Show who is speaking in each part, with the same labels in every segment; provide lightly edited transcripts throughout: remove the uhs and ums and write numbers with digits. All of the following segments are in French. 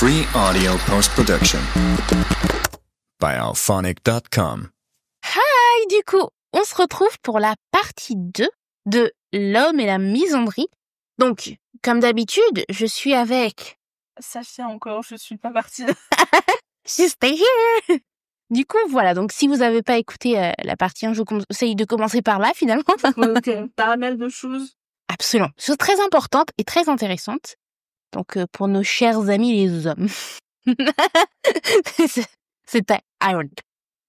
Speaker 1: Free audio post-production by alphonic.com.
Speaker 2: Hi, du coup, on se retrouve pour la partie 2 de L'homme et la misandrie. Donc, comme d'habitude, je suis avec...
Speaker 3: Sasha encore, je suis pas partie.
Speaker 2: Just stay here. Du coup, voilà, donc si vous n'avez pas écouté la partie 1, je vous conseille de commencer par là, finalement.
Speaker 3: Ok, pas mal de choses.
Speaker 2: Absolument. Chose très importante et très intéressante. Donc, pour nos chers amis les hommes. C'était ironique.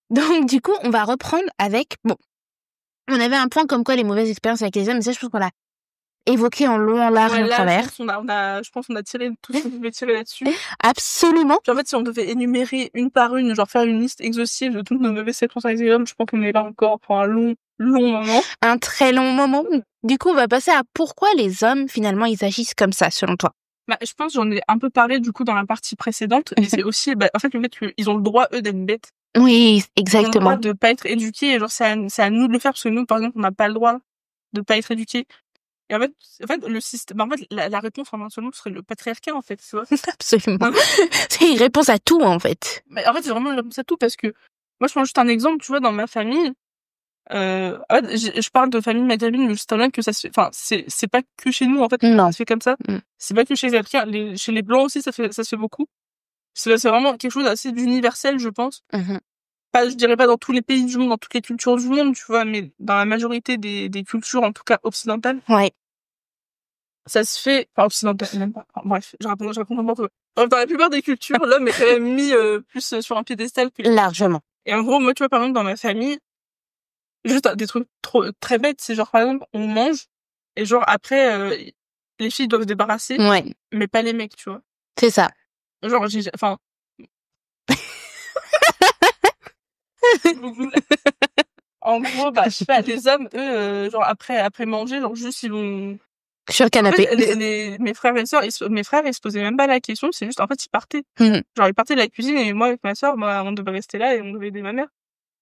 Speaker 2: Donc, du coup, on va reprendre avec... Bon, on avait un point comme quoi les mauvaises expériences avec les hommes, mais ça, je pense qu'on l'a évoqué en long, en large et en travers.
Speaker 3: Je pense qu'on a tiré tout ce qu'on devait tirer là-dessus.
Speaker 2: Absolument.
Speaker 3: Puis en fait, si on devait énumérer une par une, genre faire une liste exhaustive de toutes nos mauvaises expériences avec les hommes, je pense qu'on est là encore pour un long moment.
Speaker 2: Un très long moment. Du coup, on va passer à pourquoi les hommes, finalement, ils agissent comme ça, selon toi.
Speaker 3: Bah, je pense, j'en ai un peu parlé, du coup, dans la partie précédente. Et c'est aussi, en fait, le fait qu'ils ont le droit, eux, d'être bêtes.
Speaker 2: Oui,
Speaker 3: Ils ont le droit
Speaker 2: exactement.
Speaker 3: de pas être éduqués. Et genre, c'est à nous de le faire, parce que nous, par exemple, on n'a pas le droit de pas être éduqués. Et en fait, le système, la réponse en un seul mot serait le patriarcat, en fait, tu vois.
Speaker 2: Absolument. C'est une réponse à tout, en fait.
Speaker 3: Mais en fait, c'est vraiment une réponse à tout, parce que moi, je prends juste un exemple, tu vois, dans ma famille, en fait, je parle de famille maghrébine, mais juste un que ça se fait, enfin, c'est pas que chez nous, en fait,
Speaker 2: Non.
Speaker 3: ça se fait comme ça. C'est pas que chez les Africains, chez les Blancs aussi, ça se fait beaucoup. C'est vraiment quelque chose d'assez d'universel, je pense. Pas, je dirais pas dans tous les pays du monde, dans toutes les cultures du monde, tu vois, mais dans la majorité des cultures, en tout cas occidentales.
Speaker 2: Ouais.
Speaker 3: Ça se fait, enfin, occidental, même pas. Enfin, bref, je raconte n'importe quoi. Dans la plupart des cultures, l'homme est quand même mis, plus sur un piédestal que...
Speaker 2: Largement.
Speaker 3: Et en gros, moi, tu vois, par exemple, dans ma famille, juste des trucs très bêtes, c'est genre, par exemple, on mange, et genre, après, les filles doivent se débarrasser,
Speaker 2: Ouais.
Speaker 3: mais pas les mecs, tu vois.
Speaker 2: C'est ça.
Speaker 3: Genre, enfin... En gros, je sais pas, les hommes, eux, genre, après manger, genre, juste, ils vont...
Speaker 2: Sur le
Speaker 3: En
Speaker 2: canapé.
Speaker 3: fait, mes frères et sœurs, ils se posaient même pas la question, c'est juste, en fait, ils partaient. Genre, ils partaient de la cuisine, et moi, avec ma sœur, on devait rester là, et on devait aider ma mère.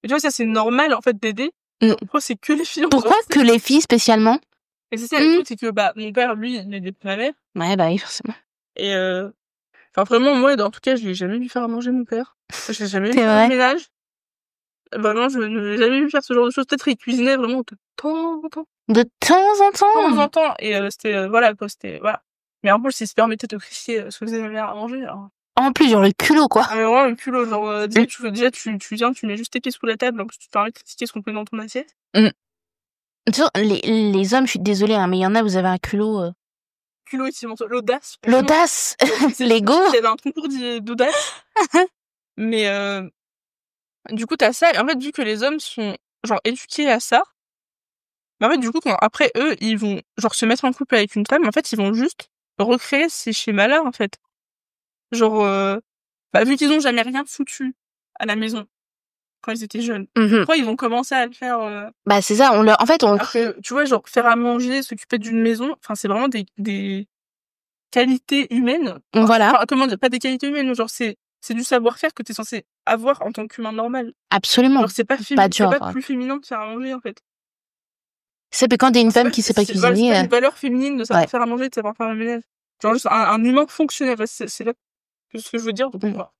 Speaker 3: Et tu vois, ça, c'est normal, en fait, d'aider. Pourquoi c'est que les filles?
Speaker 2: Pourquoi que les filles, spécialement?
Speaker 3: Et c'est ça, le truc, c'est que, mon père, lui, il aidait ma mère.
Speaker 2: Ouais, bah oui, forcément.
Speaker 3: Et, enfin, vraiment, moi, en tout cas, je l'ai jamais vu faire à manger mon père. Je l'ai jamais vu
Speaker 2: C'est
Speaker 3: faire
Speaker 2: vrai.
Speaker 3: le ménage. Vraiment, je ne l'ai jamais vu faire ce genre de choses. Peut-être qu'il cuisinait vraiment de temps en temps.
Speaker 2: De temps en temps.
Speaker 3: De temps en temps. Et, c'était, voilà, quoi, c'était, voilà. Mais en plus, il se permettait de critiquer ce que faisait ma mère à manger, alors.
Speaker 2: En plus, genre le culot, quoi.
Speaker 3: Ah, mais vraiment, le culot, genre, déjà, tu viens, tu mets juste tes pieds sous la table, donc tu te permets de critiquer ce qu'on peut dans ton assiette.
Speaker 2: Toujours, les hommes, je suis désolée, hein, mais il y en a, vous avez un culot.
Speaker 3: Culot, ici, l'audace.
Speaker 2: L'audace. L'ego.
Speaker 3: Il y avait un concours d'audace. Mais, du coup, t'as ça, et en fait, vu que les hommes sont, genre, éduqués à ça, mais en fait, du coup, quand après, eux, ils vont, genre, se mettre en couple avec une femme, en fait, ils vont juste recréer ces schémas-là, en fait. Genre, vu qu'ils ont jamais rien foutu à la maison, quand ils étaient jeunes, pourquoi ils vont commencer à le faire,
Speaker 2: Bah, c'est ça, en fait,
Speaker 3: Après, tu vois, genre, faire à manger, s'occuper d'une maison, enfin, c'est vraiment des qualités humaines.
Speaker 2: Voilà.
Speaker 3: Enfin, comment dire, pas des qualités humaines, genre, c'est du savoir-faire que t'es censé avoir en tant qu'humain normal.
Speaker 2: Absolument.
Speaker 3: Genre, c'est pas plus féminin de faire à manger, en fait.
Speaker 2: C'est que quand t'es une femme qui sait pas
Speaker 3: Voilà,
Speaker 2: cuisiner.
Speaker 3: c'est pas une valeur féminine de savoir
Speaker 2: Ouais.
Speaker 3: faire à manger, de savoir faire le ménage. Genre, juste un humain fonctionnel. C'est là ce que je veux dire. Donc, voilà.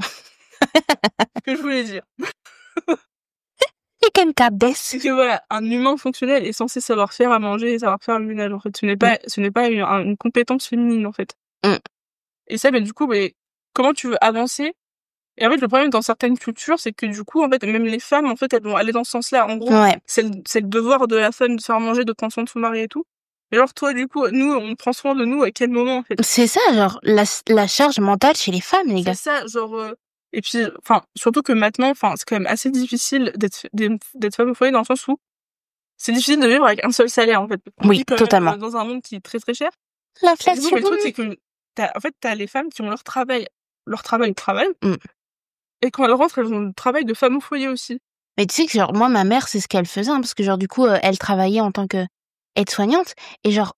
Speaker 3: Ce que je voulais dire.
Speaker 2: You can cut this.
Speaker 3: C'est que voilà, un humain fonctionnel est censé savoir faire à manger et savoir faire le ménage, en fait. Ce n'est pas une compétence féminine, en fait. Et ça, du coup, comment tu veux avancer? Et en fait, le problème dans certaines cultures, c'est que du coup, en fait, même les femmes, en fait, elles vont aller dans ce sens-là. En gros, c'est le devoir de la femme de faire manger, de prendre soin de son mari et tout. Et alors, toi, du coup, nous, on prend soin de nous à quel moment, en fait?
Speaker 2: C'est ça, genre, la charge mentale chez les femmes, les gars.
Speaker 3: C'est ça, genre, et puis, enfin, surtout que maintenant, enfin, c'est quand même assez difficile d'être femme au foyer dans le sens où c'est difficile de vivre avec un seul salaire, en fait. On
Speaker 2: Oui,
Speaker 3: vit quand
Speaker 2: totalement.
Speaker 3: même dans un monde qui est très très cher.
Speaker 2: L'inflation.
Speaker 3: Mais le truc, c'est que t'as les femmes qui ont leur travail. Et quand elles rentrent, elles ont le travail de femme au foyer aussi.
Speaker 2: Mais tu sais que, genre, moi, ma mère, c'est ce qu'elle faisait, hein, parce que, genre, du coup, elle travaillait en tant que aide-soignante, et genre,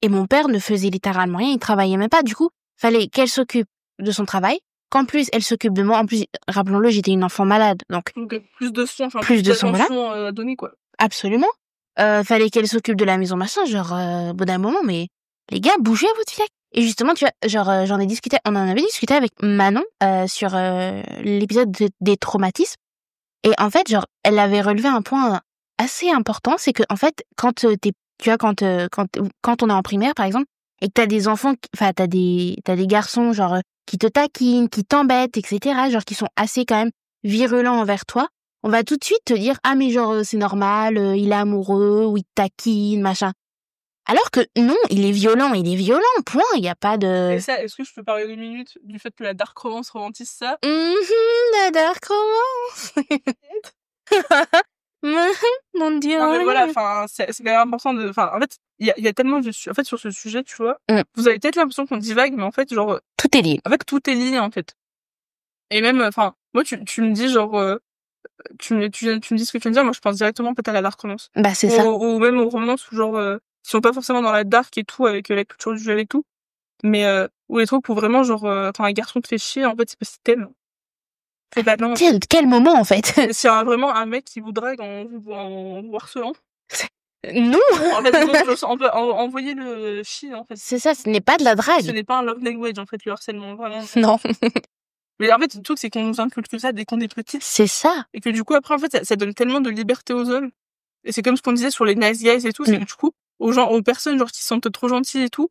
Speaker 2: et mon père ne faisait littéralement rien, il travaillait même pas, du coup, fallait qu'elle s'occupe de son travail, qu'en plus, elle s'occupe de moi, en plus, rappelons-le, j'étais une enfant malade, donc
Speaker 3: plus de soins,
Speaker 2: plus de soins,
Speaker 3: voilà. À donner, quoi.
Speaker 2: Absolument. Fallait qu'elle s'occupe de la maison, machin, genre, au bout d'un moment, mais les gars, bougez votre Et justement, tu vois, genre, on en avait discuté avec Manon sur l'épisode des traumatismes. Et en fait, genre, elle avait relevé un point assez important, c'est que en fait, quand quand on est en primaire, par exemple, et que t'as des enfants, enfin, t'as des garçons, genre, qui te taquinent, qui t'embêtent, etc., genre, qui sont assez quand même virulents envers toi, on va tout de suite te dire, ah, mais genre, c'est normal, il est amoureux, ou il te taquine, machin. Alors que non, il est violent, point, il y a pas de...
Speaker 3: Et ça, est-ce que je peux parler 2 minutes du fait que la dark romance romantise ça?
Speaker 2: La dark romance. Mon Dieu.
Speaker 3: Non, mais voilà, enfin, c'est quand même important de, enfin, en fait, il y a tellement en fait, sur ce sujet, tu vois, vous avez peut-être l'impression qu'on divague, mais en fait, genre,
Speaker 2: tout est lié.
Speaker 3: en fait, tout est lié, en fait. Et même, enfin, moi, tu me dis, genre, tu me dis ce que tu viens de dire, moi, je pense directement, en fait, à la dark romance.
Speaker 2: Bah, c'est ça.
Speaker 3: Ou même aux romances où, genre, qui sont pas forcément dans la dark et tout, avec la culture du jeu et tout, mais, où les trucs où vraiment, genre, quand un garçon te fait chier, en fait, c'est parce qu'il t'aime. C'est pas non.
Speaker 2: Quel moment, en fait?
Speaker 3: C'est vraiment un mec qui vous drague en vous harcelant.
Speaker 2: Non.
Speaker 3: En fait, on peut envoyer le chier, en fait.
Speaker 2: C'est ça, ce n'est pas de la
Speaker 3: Ce
Speaker 2: drague.
Speaker 3: n'est pas un love language, en fait, le harcèlement, vraiment.
Speaker 2: Non.
Speaker 3: Mais en fait, le truc, c'est qu'on nous inculque ça dès qu'on est petit.
Speaker 2: C'est ça.
Speaker 3: Et que du coup, après, en fait, ça donne tellement de liberté aux hommes. Et c'est comme ce qu'on disait sur les nice guys et tout, c'est que du coup, aux personnes, genre, qui se sentent trop gentilles et tout,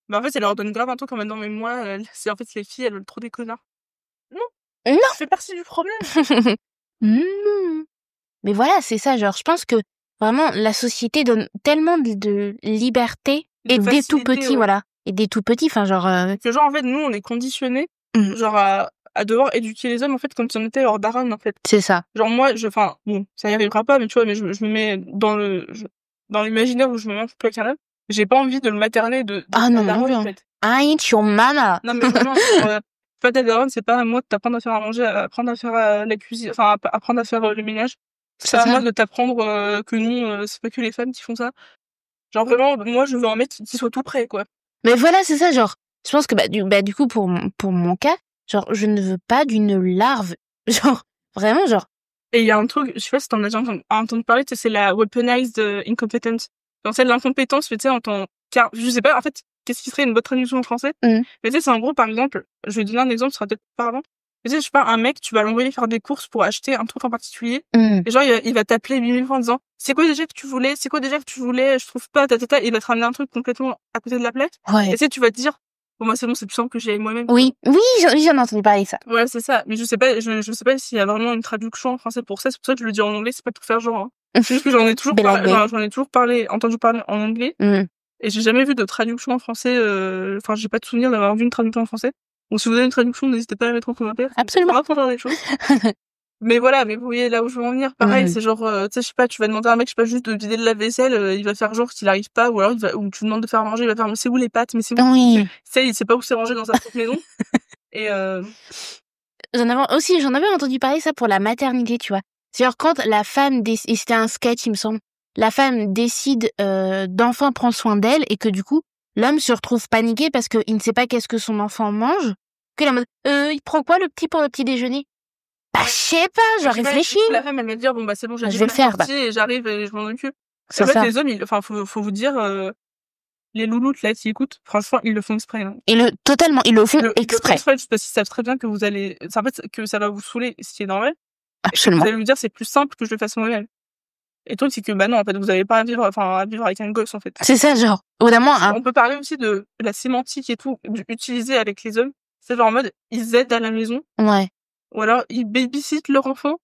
Speaker 3: bah, en fait, ça leur donne grave un truc en mode, non, mais moi, c'est, en fait, les filles, elles veulent trop des connards. Non. Ça fait partie du problème.
Speaker 2: Mais voilà, c'est ça, genre, je pense que vraiment, la société donne tellement de liberté, et des tout petits,
Speaker 3: ouais.
Speaker 2: voilà. Et des tout petits, enfin, genre...
Speaker 3: Que genre, en fait, nous, on est conditionnés, genre, à devoir éduquer les hommes, en fait, comme si on était leur daronne, en fait.
Speaker 2: C'est ça.
Speaker 3: Genre, moi, enfin, bon, ça y arrivera pas, mais tu vois, mais je me mets dans l'imaginaire où je me mets avec quelqu'un d'autre. J'ai pas envie de le materner de
Speaker 2: Ah non,
Speaker 3: daronne,
Speaker 2: non,
Speaker 3: en fait.
Speaker 2: I ain't your mama.
Speaker 3: Non, mais vraiment, pas ta daronne, c'est pas à moi de t'apprendre à faire à manger, apprendre à faire la cuisine, enfin, apprendre à faire le ménage. C'est à moi de t'apprendre que non, c'est pas que les femmes qui font ça. Genre, vraiment, moi, je veux un mec qui soit tout prêt, quoi.
Speaker 2: Mais voilà, c'est ça, genre, je pense que, du coup, pour mon cas, genre, je ne veux pas d'une larve. Genre, vraiment, genre.
Speaker 3: Et il y a un truc, je sais pas si t'en as déjà entendu parler, c'est la weaponized incompetence. Genre, c'est de l'incompétence, mais tu sais, car, je sais pas, en fait, qu'est-ce qui serait une bonne traduction en français? Mais tu sais, c'est en gros, par exemple, je vais donner un exemple, ce sera peut-être parlant. Tu sais, je sais pas, un mec, tu vas l'envoyer faire des courses pour acheter un truc en particulier. Et genre, il va t'appeler 1000 fois en disant, c'est quoi déjà que tu voulais? Je trouve pas, il va te ramener un truc complètement à côté de la plaque.
Speaker 2: Ouais.
Speaker 3: Et tu sais, tu vas te dire, bon, moi, c'est bon, c'est plus simple que j'ai moi-même.
Speaker 2: Oui, j'en ai entendu parler, ça.
Speaker 3: Ouais, c'est ça. Mais je sais pas s'il y a vraiment une traduction en français pour ça. C'est pour ça que je le dis en anglais, c'est pas pour faire genre, hein. C'est juste que j'en ai toujours entendu parler en anglais. Et j'ai jamais vu de traduction en français, enfin, j'ai pas de souvenir d'avoir vu une traduction en français. Donc, si vous avez une traduction, n'hésitez pas à la mettre en commentaire.
Speaker 2: Absolument.
Speaker 3: On va faire des choses. Mais voilà, mais vous voyez là où je veux en venir. Pareil, c'est genre, tu sais, je sais pas, tu vas demander à un mec, je sais pas, juste de vider le lave-vaisselle, il va faire genre qu'il arrive pas, ou alors ou tu demandes de faire manger, il va faire, mais c'est où les pâtes, mais c'est où?
Speaker 2: Oui.
Speaker 3: Il sait pas où c'est rangé dans sa propre maison. Et
Speaker 2: j'en avais entendu parler ça pour la maternité, tu vois. C'est genre quand la femme et c'était un sketch, il me semble. La femme décide d'enfin prendre soin d'elle et que du coup, l'homme se retrouve paniqué parce qu'il ne sait pas qu'est-ce que son enfant mange. Que la mode, il prend quoi le petit pour le petit déjeuner? Bah, je sais pas, je réfléchis.
Speaker 3: La femme, elle va dire, bon, bah, c'est bon,
Speaker 2: je vais le faire,
Speaker 3: et j'arrive et je m'en occupe.
Speaker 2: C'est
Speaker 3: en fait,
Speaker 2: ça.
Speaker 3: les hommes, enfin, faut vous dire, les louloutes, là, qui écoutent, franchement, ils le font exprès, hein.
Speaker 2: Ils le font exprès.
Speaker 3: Parce qu'ils savent très bien que vous allez, en fait, que ça va vous saouler, ce qui est normal.
Speaker 2: Absolument.
Speaker 3: Vous allez lui dire, c'est plus simple que je le fasse moi-même. Et le truc, c'est que, bah non, en fait, vous avez pas à vivre avec un gosse, en fait.
Speaker 2: C'est ça, genre, évidemment, hein.
Speaker 3: On peut parler aussi de la sémantique et tout, utilisée avec les hommes. C'est genre en mode, ils aident à la maison.
Speaker 2: Ouais.
Speaker 3: Ou alors, ils babysittent leur enfant.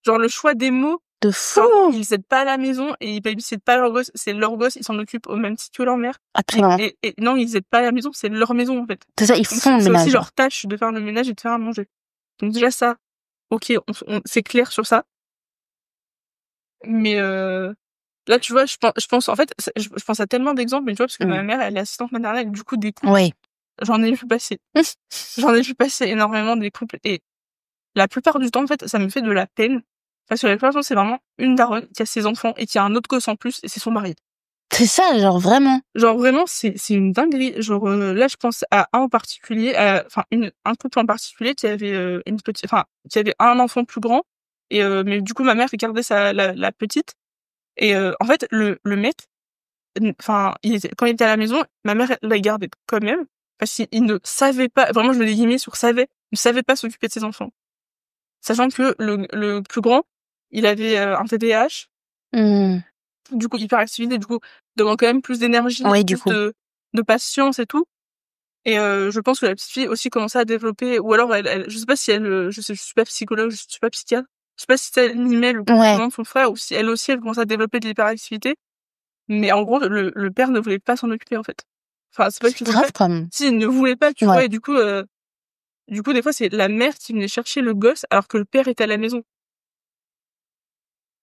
Speaker 3: Genre, le choix des mots.
Speaker 2: De fou!
Speaker 3: Ils aident pas à la maison et ils babysittent pas leur gosse. C'est leur gosse, ils s'en occupent au même titre que leur mère.
Speaker 2: Absolument.
Speaker 3: Et non, ils aident pas à la maison, c'est leur maison, en fait.
Speaker 2: C'est ça, ils font le ménage.
Speaker 3: C'est aussi leur tâche de faire le ménage et de faire à manger. Donc déjà ça, ok, c'est clair sur ça. Mais là, tu vois, je pense en fait, je pense à tellement d'exemples, mais tu vois, parce que ma mère, elle est assistante maternelle, du coup, des couples, j'en ai vu passer. J'en ai vu passer énormément des couples. Et la plupart du temps, en fait, ça me fait de la peine. Parce que la plupart du temps, c'est vraiment une daronne qui a ses enfants et qui a un autre gosse en plus, et c'est son mari.
Speaker 2: C'est ça, genre vraiment.
Speaker 3: Genre vraiment, c'est une dinguerie. Genre là, je pense à un en particulier, enfin un couple en particulier qui avait qui avait un enfant plus grand. Et mais du coup, ma mère fait garder la petite. Et en fait, le mec, enfin, quand il était à la maison, ma mère l'a gardé quand même, parce qu'il ne savait pas, vraiment je mets des guillemets sur savait, ne savait pas s'occuper de ses enfants. Sachant que le plus grand, il avait un TDAH, du coup hyperactivité, du coup demande quand même plus d'énergie,
Speaker 2: Oui, du
Speaker 3: plus
Speaker 2: coup.
Speaker 3: de patience et tout. Et je pense que la petite fille aussi commençait à développer, ou alors elle je sais pas si elle, je suis pas psychologue, je suis pas psychiatre, je sais pas si c'est mimait le comportement de son frère ou si elle aussi elle commençait à développer de l'hyperactivité. Mais en gros, le père ne voulait pas s'en occuper, en fait. Enfin, c'est pas
Speaker 2: C'est
Speaker 3: qu'il
Speaker 2: grave, quand même.
Speaker 3: si, il ne voulait pas, tu
Speaker 2: Ouais.
Speaker 3: vois, et du coup, des fois, c'est la mère qui venait chercher le gosse alors que le père était à la maison.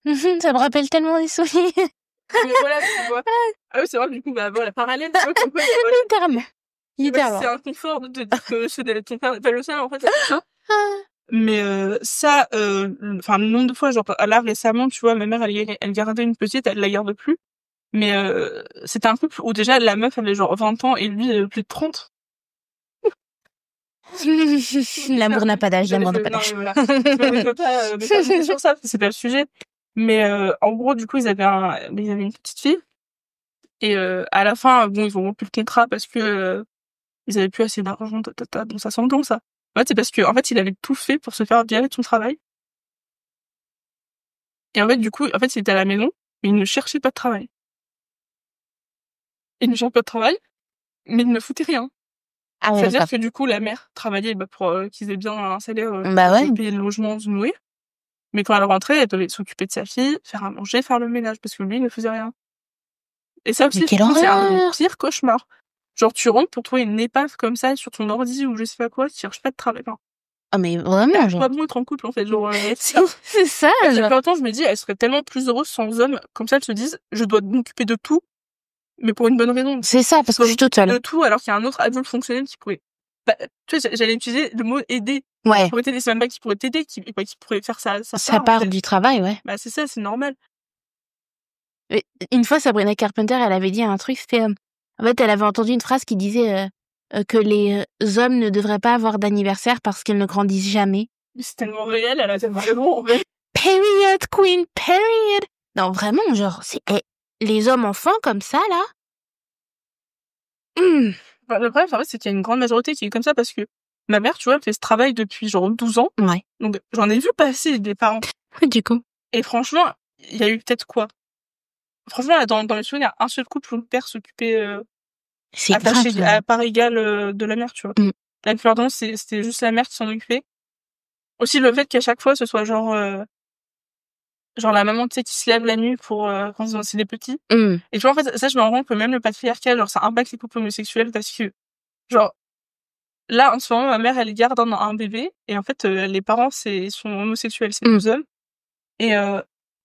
Speaker 2: Ça me rappelle tellement des souvenirs.
Speaker 3: Mais voilà, tu vois. Ah oui, c'est vrai, du coup, bah voilà, parallèle, tu vois, comme quoi, voilà.
Speaker 2: Littéralement.
Speaker 3: C'est un confort de te dire que ton père n'est pas le seul, en fait, c'est ça. Mais ça, enfin, le nombre de fois, genre, là, récemment, tu vois, ma mère, elle gardait une petite, elle la garde plus. Mais c'était un couple où déjà, la meuf avait genre 20 ans et lui, plus de 30.
Speaker 2: L'amour n'a pas d'âge, l'amour n'a pas
Speaker 3: Non,
Speaker 2: d'âge.
Speaker 3: mais voilà. Je peux pas m'éterniser sur ça, c'est pas le sujet. Mais en gros, du coup, ils avaient une petite fille. Et à la fin, bon, ils ont rompu le contrat parce que ils avaient plus assez d'argent, bon, ça s'entend, ça. En fait, c'est parce que, en fait, il avait tout fait pour se faire virer de son travail. Et en fait, du coup, en fait, il était à la maison, mais il ne cherchait pas de travail. Il ne cherchait pas de travail, mais il ne foutait rien.
Speaker 2: Ah ouais,
Speaker 3: C'est-à-dire
Speaker 2: d'accord.
Speaker 3: que du coup, la mère travaillait pour qu'ils aient bien un salaire,
Speaker 2: Bah ouais.
Speaker 3: pour payer le logement, se nourrir. Mais quand elle rentrait, elle devait s'occuper de sa fille, faire à manger, faire le ménage, parce que lui, il ne faisait rien. Et ça aussi,
Speaker 2: Mais quelle
Speaker 3: franchement, c'est un
Speaker 2: horreur!
Speaker 3: pire cauchemar. Genre, tu rentres pour trouver une épave comme ça sur ton ordi ou je sais pas quoi, tu cherches pas de travail. Enfin,
Speaker 2: Ah, mais vraiment,
Speaker 3: à
Speaker 2: genre.
Speaker 3: quoi bon être en couple, en fait, genre,
Speaker 2: C'est ça,
Speaker 3: la
Speaker 2: genre.
Speaker 3: plupart du temps, je me dis, elle serait tellement plus heureuse sans homme, comme ça, elles se disent, je dois m'occuper de tout, mais pour une bonne raison.
Speaker 2: C'est ça, parce que je suis toute
Speaker 3: De
Speaker 2: seule.
Speaker 3: tout, alors qu'il y a un autre adulte fonctionnel qui pourrait, bah, tu vois, j'allais utiliser le mot aider.
Speaker 2: Ouais.
Speaker 3: Pour t'aider, c'est même pas qui pourrait t'aider, qui pourrait faire sa
Speaker 2: Ça
Speaker 3: part, en
Speaker 2: part
Speaker 3: fait.
Speaker 2: du travail, ouais.
Speaker 3: Bah, c'est ça, c'est normal.
Speaker 2: Et une fois, Sabrina Carpenter, elle avait dit un truc, c'était... en fait, elle avait entendu une phrase qui disait que les hommes ne devraient pas avoir d'anniversaire parce qu'ils ne grandissent jamais.
Speaker 3: Mais c'est tellement réel, elle a tellement raison, en fait.
Speaker 2: Period, queen, period. Non, vraiment, genre, c'est... les hommes enfants comme ça, là.
Speaker 3: Bah, le problème, en fait, c'est qu'il y a une grande majorité qui est comme ça parce que ma mère, tu vois, elle fait ce travail depuis genre 12 ans.
Speaker 2: Ouais.
Speaker 3: Donc, j'en ai vu passer des parents.
Speaker 2: Du coup.
Speaker 3: Et franchement, il y a eu peut-être quoi? Franchement, là, dans les souvenirs, il y a un seul couple où le père s'occupait
Speaker 2: C'est
Speaker 3: attaché
Speaker 2: grave.
Speaker 3: à part égale de la mère, tu vois. La plupart du temps, c'était juste la mère qui s'en occupait. Aussi, le fait qu'à chaque fois, ce soit genre la maman, tu sais, qui se lève la nuit pour quand c'est des petits. Et tu vois, en fait, ça, je me rends compte que même le patriarcat, genre, ça impacte les couples homosexuels parce que, genre, là, en ce moment, ma mère, elle garde un bébé, et en fait, les parents, sont homosexuels, c'est 2 hommes.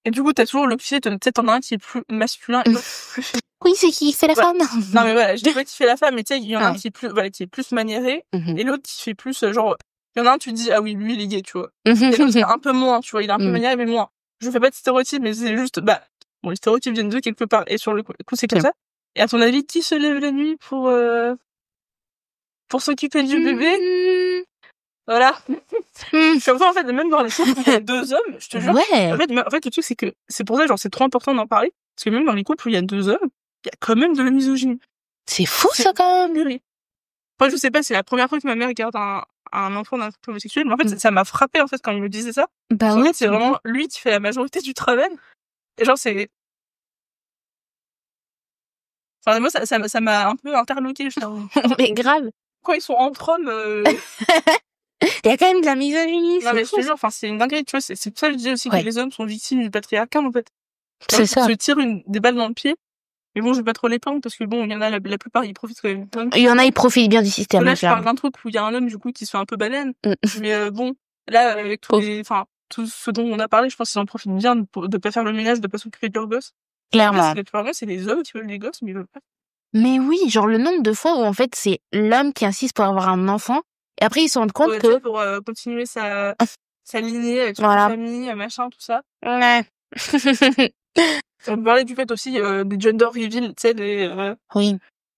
Speaker 3: Et du coup, t'as toujours le cliché, tu sais, t'en as un qui est plus masculin et l'autre plus féminin.
Speaker 2: Oui, c'est qui fait la femme.
Speaker 3: Non, mais voilà, je dis pas qui fait la femme, mais tu sais, il y en a un qui est plus maniéré, et l'autre qui fait plus, genre, il y en a un, tu te dis, ah oui, lui, il est gay, tu vois. Et l'autre, c'est un peu moins, tu vois, il est un peu maniéré, mais moins. Je fais pas de stéréotypes, mais c'est juste, bon, les stéréotypes viennent de quelque part, et sur le coup, c'est comme ça. Et à ton avis, qui se lève la nuit pour s'occuper du bébé? Voilà. Comme ça, en fait, même dans les couples où il y a 2 hommes, je te jure.
Speaker 2: Ouais.
Speaker 3: En fait, le truc, c'est que, c'est pour ça, genre, c'est trop important d'en parler. Parce que même dans les couples où il y a 2 hommes, il y a quand même de la misogynie.
Speaker 2: C'est fou, ça, quand même.
Speaker 3: Enfin, je sais pas, c'est la première fois que ma mère garde un enfant d'un couple homosexuel, mais en fait, ça m'a frappé, en fait, quand il me disait ça.
Speaker 2: Bah
Speaker 3: En
Speaker 2: ouais.
Speaker 3: fait, c'est vraiment lui qui fait la majorité du travail. Et genre, c'est... Enfin, moi, ça m'a un peu interloqué, je trouve.
Speaker 2: Mais grave.
Speaker 3: Quand ils sont entre hommes,
Speaker 2: Il y a quand même de la misogynie.
Speaker 3: non, mais je te jure, enfin, c'est une dinguerie, tu vois, c'est pour ça que je dis aussi que les hommes sont victimes du patriarcat, en fait.
Speaker 2: C'est ça.
Speaker 3: Se tirent des balles dans le pied. Mais bon, je vais pas trop les plaindre, parce que bon, il y en a, la plupart, ils profitent quand même.
Speaker 2: Il y en a, ils profitent bien du système.
Speaker 3: Là, je parle d'un truc où il y a un homme, du coup, qui se fait un peu banane. Mais bon, là, avec tout ce dont on a parlé, je pense qu'ils en profitent bien de pas faire le ménage, de pas s'occuper de leurs gosses.
Speaker 2: Clairement.
Speaker 3: La plupart du temps, c'est les hommes qui veulent les gosses, mais ils veulent pas.
Speaker 2: Mais oui, genre le nombre de fois où en fait c'est l'homme qui insiste pour avoir un enfant et après ils se rendent compte que
Speaker 3: pour continuer sa lignée avec son famille, machin, tout ça.
Speaker 2: Ouais.
Speaker 3: On parlait du fait aussi des gender reveal, tu sais, des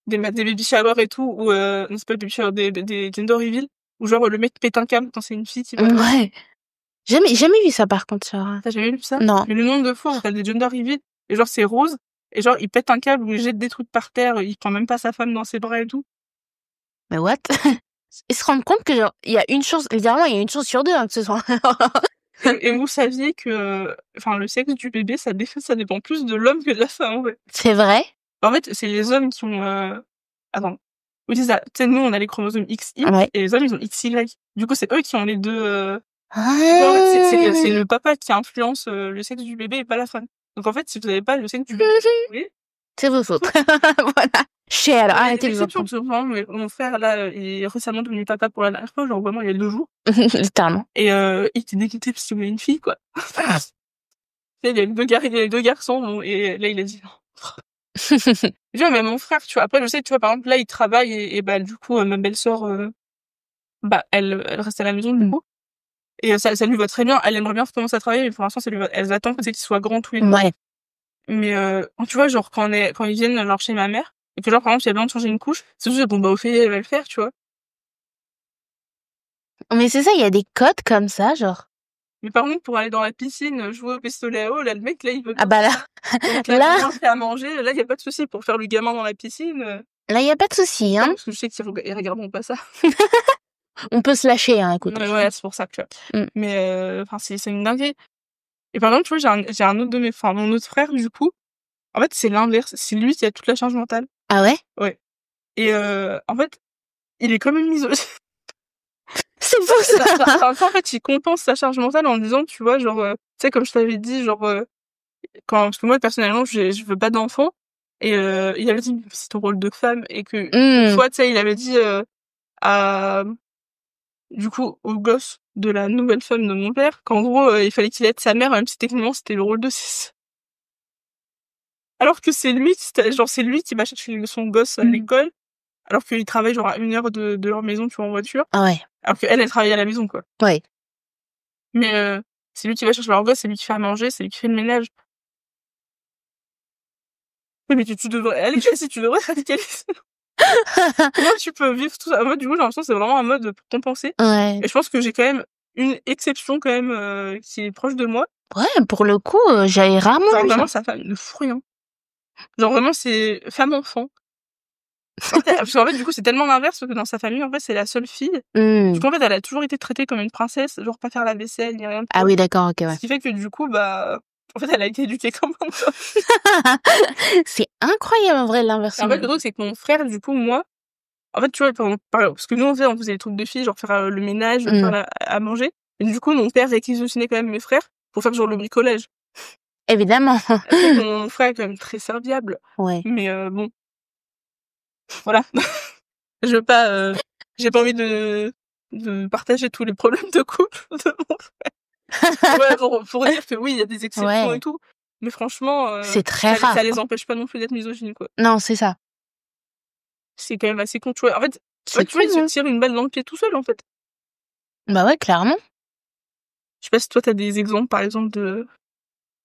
Speaker 3: baby showers et tout, ou non, c'est pas des baby showers, des gender reveal, où genre le mec pète un câble quand c'est une fille qui va.
Speaker 2: Ouais. Jamais vu ça par contre, Sarah.
Speaker 3: T'as jamais vu ça?
Speaker 2: Non.
Speaker 3: Mais le nombre de fois où t'as des gender reveal, et genre c'est rose, Et genre, il pète un câble ou il jette des trucs par terre, il prend même pas sa femme dans ses bras et tout.
Speaker 2: Mais what? Ils se rendent compte que genre, il y a une chance, littéralement, il y a une chance sur 2 que ce soit.
Speaker 3: Et vous saviez que, le sexe du bébé, ça dépend plus de l'homme que de la femme, en fait.
Speaker 2: C'est vrai?
Speaker 3: En fait, c'est les hommes qui ont, attends. Oui, c'est ça. Tu sais, nous, on a les chromosomes XY,
Speaker 2: Ouais.
Speaker 3: et les hommes, ils ont XY. Du coup, c'est eux qui ont les deux,
Speaker 2: Ah.
Speaker 3: en fait, c'est le papa qui influence le sexe du bébé et pas la femme. Donc en fait, si vous n'avez pas le sexe du bébé, oui,
Speaker 2: C'est vos fautes. Voilà. Cher, arrêtez les enfants.
Speaker 3: Mon frère, là, il est récemment devenu papa pour la dernière fois, genre vraiment il y a 2 jours.
Speaker 2: Littéralement.
Speaker 3: Et il était dégoûté parce qu'il voulait une fille, quoi. Il y a les 2 garçons, bon, et là, il a dit non. Tu vois, mais mon frère, tu vois, après, je sais, tu vois, par exemple, là, il travaille et bah, du coup, ma belle-sœur, elle reste à la maison, du coup. Et ça lui va très bien. Elle aimerait bien recommencer à travailler, mais pour l'instant, elles attendent qu'ils soient grands tous les deux.
Speaker 2: Ouais.
Speaker 3: Mais, tu vois, genre, quand ils viennent, genre, chez ma mère, et que genre, par exemple, s'il y a besoin de changer une couche, c'est juste, bon, bah, Ophélie, elle va le faire, tu vois.
Speaker 2: Mais c'est ça, il y a des codes comme ça, genre.
Speaker 3: Mais par contre, pour aller dans la piscine, jouer au pistolet à eau, là, le mec, là, il veut
Speaker 2: Ah bah là,
Speaker 3: donc
Speaker 2: là,
Speaker 3: là, fait à manger, là, il y a pas de souci pour faire le gamin dans la piscine.
Speaker 2: là, il y a pas de souci, hein.
Speaker 3: Parce que je sais qu'ils regarderont pas ça.
Speaker 2: On peut se lâcher, hein, écoute.
Speaker 3: Ouais, c'est pour ça, tu vois.
Speaker 2: Mm.
Speaker 3: Mais, c'est une dinguerie. Et par exemple, tu vois, j'ai un autre mon autre frère, du coup. En fait, c'est l'inverse. C'est lui qui a toute la charge mentale.
Speaker 2: Ah ouais?
Speaker 3: Ouais. Et, en fait, il est comme une misogyne.
Speaker 2: C'est fou, ça.
Speaker 3: En fait, il compense sa charge mentale en disant, tu vois, genre, tu sais, comme je t'avais dit, genre, parce que moi, personnellement, je veux pas d'enfant. Et, il avait dit, c'est ton rôle de femme. Et que, une fois, tu sais, il avait dit, du coup, au gosse de la nouvelle femme de mon père, qu'en gros, il fallait qu'il aide sa mère, même si techniquement, c'était le rôle de ses... Alors que c'est lui, c'est lui qui va chercher son gosse à l'école, alors qu'il travaille genre à 1 heure de leur maison, tu vois, en voiture.
Speaker 2: Ah ouais.
Speaker 3: Alors elle travaille à la maison, quoi.
Speaker 2: Ouais.
Speaker 3: Mais, c'est lui qui va chercher leur gosse, c'est lui qui fait à manger, c'est lui qui fait le ménage. Oui, mais tu devrais, à l'école, si tu devrais radicaliser. Comment tu peux vivre tout ça? Moi, du coup, j'ai l'impression que c'est vraiment un mode pour compenser.
Speaker 2: Ouais.
Speaker 3: Et je pense que j'ai quand même une exception, quand même, qui est proche de moi.
Speaker 2: Ouais, pour le coup, j'avais rarement
Speaker 3: Genre,
Speaker 2: vu
Speaker 3: vraiment,
Speaker 2: ça.
Speaker 3: sa femme ne fout rien. Genre, vraiment, c'est femme-enfant. Parce qu'en fait, du coup, c'est tellement l'inverse que dans sa famille, en fait, c'est la seule fille. Du coup, en fait, elle a toujours été traitée comme une princesse, genre pas faire la vaisselle, ni rien.
Speaker 2: Ah oui, d'accord, ok, ouais.
Speaker 3: Ce qui fait que, du coup, bah, en fait, elle a été éduquée comme un homme.
Speaker 2: C'est incroyable, en vrai, l'inversion.
Speaker 3: En fait, le truc, c'est que mon frère, du coup, moi, en fait, tu vois, parce que nous, on faisait les trucs de filles, genre faire le ménage, faire à manger. Et du coup, mon père réquisitionnait quand même mes frères pour faire genre le bricolage.
Speaker 2: Évidemment.
Speaker 3: Mon frère est quand même très serviable.
Speaker 2: Ouais.
Speaker 3: Mais, bon. Voilà. Je veux pas, j'ai pas envie de partager tous les problèmes de couple de mon frère. Ouais, pour dire que oui, il y a des exceptions et tout. Mais franchement,
Speaker 2: c'est très rare.
Speaker 3: Ça les empêche pas non plus d'être misogynes, quoi.
Speaker 2: Non, c'est ça.
Speaker 3: C'est quand même assez con, tu vois. En fait, tu vois, il se tire une balle dans le pied tout seul, en fait.
Speaker 2: Bah ouais, clairement.
Speaker 3: Je sais pas si toi, t'as des exemples, par exemple,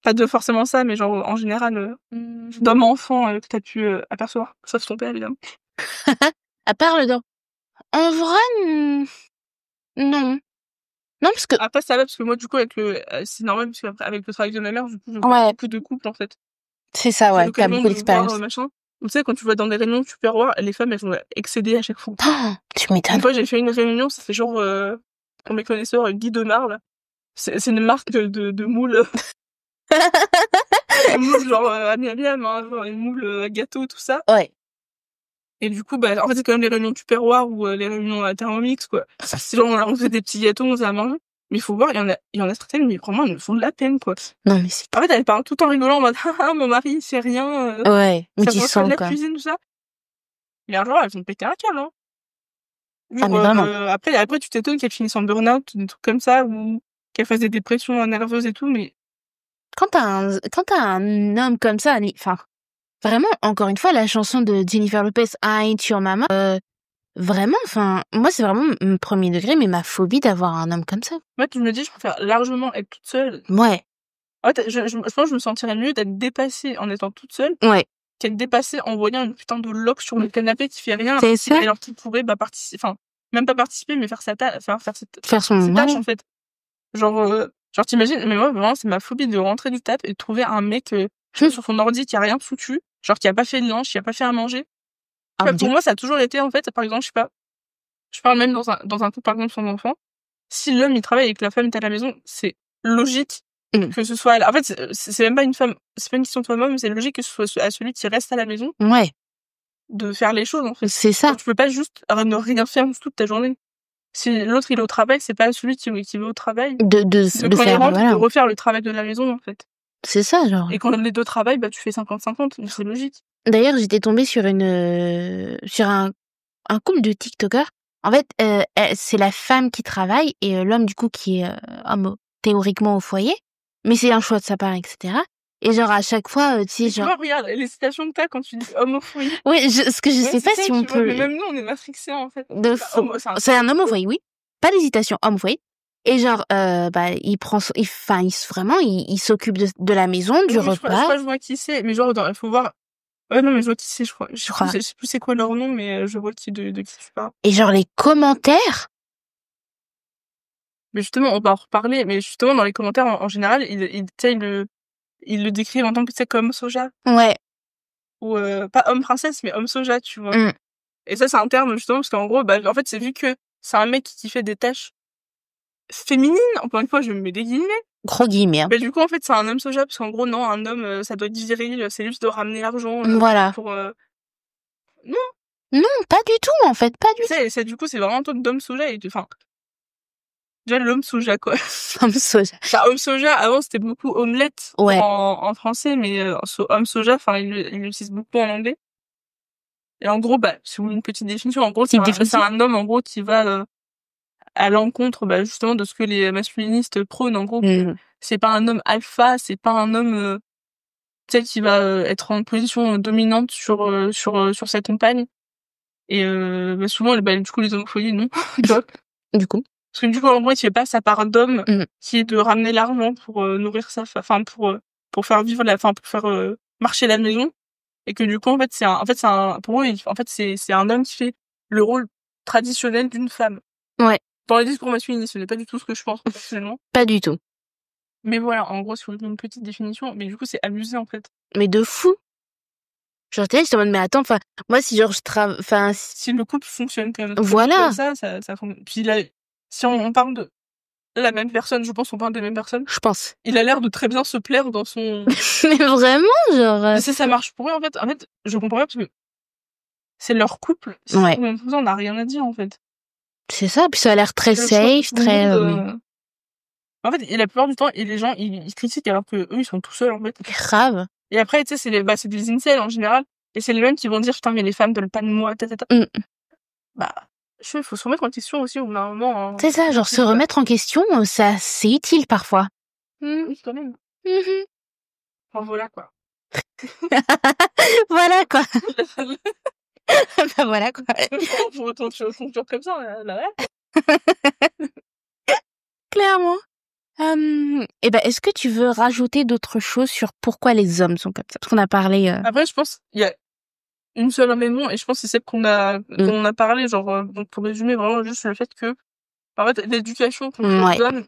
Speaker 3: pas de forcément ça, mais genre, en général, d'hommes enfants que t'as pu apercevoir. Sauf ton père, évidemment.
Speaker 2: À part le dent. En vrai, non. Non, parce que...
Speaker 3: Après, ça va, parce que moi, du coup, c'est normal, parce qu'après, avec le travail de ma mère, du coup, je vois beaucoup de couples, en fait.
Speaker 2: C'est ça, ouais, t'as beaucoup d'expérience.
Speaker 3: Machin. Tu sais, quand tu vas dans des réunions super rares, les femmes, elles vont excéder à chaque fois.
Speaker 2: Oh, tu m'étonnes.
Speaker 3: Une fois, j'ai fait une réunion, ça fait genre, pour mes connaisseurs, Guy Demar, là. C'est une marque de moules. Des moules, genre, à miam, hein, genre, les moules à gâteau, tout ça.
Speaker 2: Ouais.
Speaker 3: Et du coup, bah, en fait, c'est quand même les réunions Tupperware ou les réunions à Thermomix, quoi. C'est genre, on fait des petits gâteaux, on faisait à manger. Mais il faut voir, il y en a certaines, mais vraiment, elles me font de la peine, quoi.
Speaker 2: Non, mais c'est...
Speaker 3: En fait, elles parlent tout en rigolant, en mode, ah, mon mari, il sait rien.
Speaker 2: Ouais, mais tu
Speaker 3: sens,
Speaker 2: sens,
Speaker 3: la
Speaker 2: quoi.
Speaker 3: cuisine, tout ça. Mais un jour, elles vont péter un câble, hein.
Speaker 2: Ah, mais vraiment.
Speaker 3: Après, tu t'étonnes qu'elles finissent en burn-out, des trucs comme ça, ou qu'elles fassent des dépressions nerveuses et tout, mais...
Speaker 2: Quand t'as un homme comme ça, enfin, vraiment, encore une fois, la chanson de Jennifer Lopez, I Ain't Your Mama, vraiment, enfin, moi, c'est vraiment mon premier degré, mais ma phobie d'avoir un homme comme ça.
Speaker 3: En fait, je me dis, je préfère largement être toute seule.
Speaker 2: Ouais.
Speaker 3: En fait, je pense que je me sentirais mieux d'être dépassée en étant toute seule.
Speaker 2: Ouais.
Speaker 3: Qu'être dépassée en voyant une putain de loque sur le canapé qui fait rien.
Speaker 2: C'est ça.
Speaker 3: Alors qu'il pourrait, participer, enfin, même pas participer, mais faire sa tâche,
Speaker 2: faire son
Speaker 3: tâche, en fait. Genre, t'imagines, mais moi, vraiment, c'est ma phobie de rentrer du taf et de trouver un mec sur son ordi qui a rien foutu, genre qui a pas fait de lunch, qui a pas fait à manger.
Speaker 2: Ah,
Speaker 3: Pour
Speaker 2: mon Dieu.
Speaker 3: moi, ça a toujours été, en fait, par exemple, je sais pas, je parle même dans un couple, par exemple, sans enfant. Si l'homme, il travaille et que la femme est à la maison, c'est logique que ce soit elle. En fait, c'est même pas une femme, c'est pas une question de femme-homme, c'est logique que ce soit à celui qui reste à la maison
Speaker 2: Ouais,
Speaker 3: de faire les choses, en fait.
Speaker 2: c'est ça.
Speaker 3: Donc, tu peux pas juste ne rien faire toute ta journée. Si l'autre, il est au travail, c'est pas celui qui va au travail
Speaker 2: De
Speaker 3: quand il
Speaker 2: faire,
Speaker 3: rentre,
Speaker 2: voilà.
Speaker 3: de refaire le travail de la maison, en fait.
Speaker 2: C'est ça, genre.
Speaker 3: Et quand les deux travaillent, bah, tu fais 50-50, donc c'est logique.
Speaker 2: D'ailleurs, j'étais tombée sur sur un couple de TikTokers. En fait, c'est la femme qui travaille et l'homme, du coup, qui est homme, théoriquement au foyer. Mais c'est un choix de sa part, etc. Et genre, à chaque fois, tu sais,
Speaker 3: Tu
Speaker 2: genre...
Speaker 3: vois, regarde, les citations que t'as quand tu dis homme au foyer.
Speaker 2: Oui, ce que je
Speaker 3: Ouais,
Speaker 2: sais
Speaker 3: c'est
Speaker 2: pas
Speaker 3: ça,
Speaker 2: si on
Speaker 3: tu vois,
Speaker 2: peut...
Speaker 3: mais même nous, on est matrixés, en fait.
Speaker 2: de
Speaker 3: Bah,
Speaker 2: fou. C'est un homme au foyer, oui. Pas d'hésitation, homme au foyer. Et genre, il prend, vraiment, il s'occupe de la maison, du
Speaker 3: Oui, je crois
Speaker 2: repas.
Speaker 3: que je vois qui c'est, mais genre, attends, il faut voir. Ouais, non, mais je vois qui c'est, je crois.
Speaker 2: Je crois.
Speaker 3: Je sais plus c'est quoi leur nom, mais je vois de qui tu parles.
Speaker 2: Et genre, les commentaires...
Speaker 3: Mais justement, on va en reparler, mais justement, dans les commentaires, en général, tu sais, ils le décrivent en tant que, tu sais, comme soja.
Speaker 2: Ouais.
Speaker 3: Ou, pas homme princesse, mais homme soja, tu vois.
Speaker 2: Mm.
Speaker 3: Et ça, c'est un terme, justement, parce qu'en gros, bah, en fait, c'est vu que c'est un mec qui fait des tâches féminines, encore une fois, je me mets des guillemets.
Speaker 2: Gros guillemets. Hein.
Speaker 3: Mais du coup, en fait, c'est un homme soja, parce qu'en gros, non, un homme, ça doit être viril, c'est juste de ramener l'argent.
Speaker 2: Voilà.
Speaker 3: Non.
Speaker 2: Non, pas du tout, en fait, pas du tout.
Speaker 3: C'est du coup, c'est vraiment un truc d'homme soja, et enfin, déjà, l'homme soja, quoi.
Speaker 2: Homme soja.
Speaker 3: Enfin, homme soja, avant, c'était beaucoup omelette.
Speaker 2: Ouais.
Speaker 3: En français, mais homme soja, enfin, il l'utilise beaucoup en anglais. Et en gros, bah, si vous voulez une petite définition, en gros, c'est un homme, en gros, qui va à l'encontre, bah, justement, de ce que les masculinistes prônent, en gros. C'est pas un homme alpha, c'est pas un homme, tu sais, qui va être en position dominante sur sa compagne. Et bah, souvent, du coup, les hommes au foyer, non.
Speaker 2: Du coup.
Speaker 3: Parce que du coup, en gros, il fait pas sa part d'homme, qui est de ramener l'argent pour nourrir enfin, pour faire vivre pour faire marcher la maison. Et que du coup, en fait, pour eux, en fait, c'est un homme qui fait le rôle traditionnel d'une femme.
Speaker 2: Ouais.
Speaker 3: Dans les discours masculinistes, ce n'est pas du tout ce que je pense, personnellement.
Speaker 2: Pas du tout.
Speaker 3: Mais voilà, en gros, si vous voulez une petite définition, mais du coup, c'est abusé, en fait.
Speaker 2: Mais de fou. Genre, t'es là, je te demande, mais attends, enfin, moi, si genre,
Speaker 3: si le couple fonctionne comme
Speaker 2: voilà.
Speaker 3: Comme ça fonctionne. Puis là, si on parle de la même personne, je pense qu'on parle des mêmes personnes.
Speaker 2: Je pense.
Speaker 3: Il a l'air de très bien se plaire dans son...
Speaker 2: Mais vraiment, genre...
Speaker 3: Mais ça marche pour eux, en fait. En fait, je comprends pas, parce que c'est leur couple.
Speaker 2: Ouais.
Speaker 3: On n'a rien à dire, en fait.
Speaker 2: C'est ça, puis ça a l'air très safe, très...
Speaker 3: En fait, et la plupart du temps, et les gens, ils critiquent alors que eux, ils sont tout seuls, en fait.
Speaker 2: Grave.
Speaker 3: Et après, tu sais, c'est des incels, en général. Et c'est les mêmes qui vont dire, putain, mais les femmes veulent pas de moi, tata. Bah, il faut se remettre en question aussi, au bout d'un moment. Hein.
Speaker 2: C'est ça, genre, se remettre en question, ça, c'est utile, parfois.
Speaker 3: Oui, quand même. Enfin, voilà, quoi.
Speaker 2: Voilà, quoi. Bah, voilà, quoi.
Speaker 3: Pour autant, tu toujours comme ça, là, ouais.
Speaker 2: Clairement. Et ben, est-ce que tu veux rajouter d'autres choses sur pourquoi les hommes sont comme ça? Parce qu'on a parlé...
Speaker 3: Après, je pense qu'il y a une seule raison, et je pense que c'est celle dont on a parlé, genre, donc pour résumer vraiment juste le fait que, en fait, l'éducation qu'on leur donne,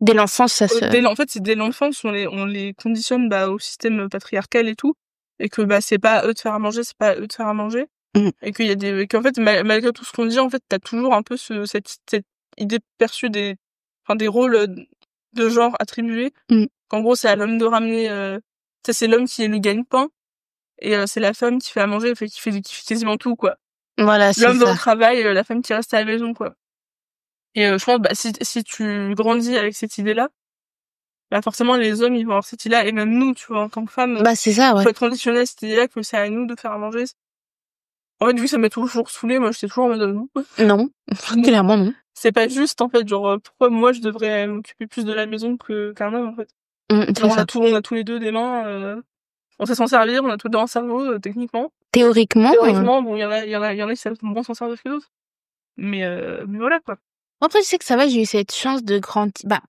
Speaker 2: dès l'enfance, ça se...
Speaker 3: En fait, c'est dès l'enfance, on les conditionne, bah, au système patriarcal et tout, et que, bah, c'est pas à eux de faire à manger, c'est pas à eux de faire à manger, et qu'il y a qu'en fait, malgré tout ce qu'on dit, en fait, t'as toujours un peu cette idée perçue des rôles de genre attribués, qu'en gros, c'est à l'homme de ramener, c'est l'homme qui est le gagne-pain, et c'est la femme qui fait à manger, qui fait quasiment tout, quoi.
Speaker 2: Voilà, c'est ça.
Speaker 3: L'homme va au travail, la femme qui reste à la maison, quoi. Et je pense, bah, si tu grandis avec cette idée-là, bah, forcément, les hommes, ils vont avoir cette idée-là, et même nous, tu vois, en tant que femmes,
Speaker 2: bah, c'est ça, ouais.
Speaker 3: faut être conditionné à cette idée-là que c'est à nous de faire à manger. En fait, vu que ça m'a toujours saoulé, moi, j'étais toujours en mode non.
Speaker 2: Non. Clairement, non.
Speaker 3: C'est pas juste, en fait, genre, pourquoi moi, je devrais m'occuper plus de la maison qu'un homme, en fait. Genre, on a tous les deux des mains, on sait s'en servir, on a tout dans un cerveau, techniquement.
Speaker 2: Théoriquement,
Speaker 3: bon, il y en a qui savent moins s'en servir que d'autres. Mais voilà, quoi.
Speaker 2: Après, je sais que ça va, j'ai eu cette chance de grandir. Bah,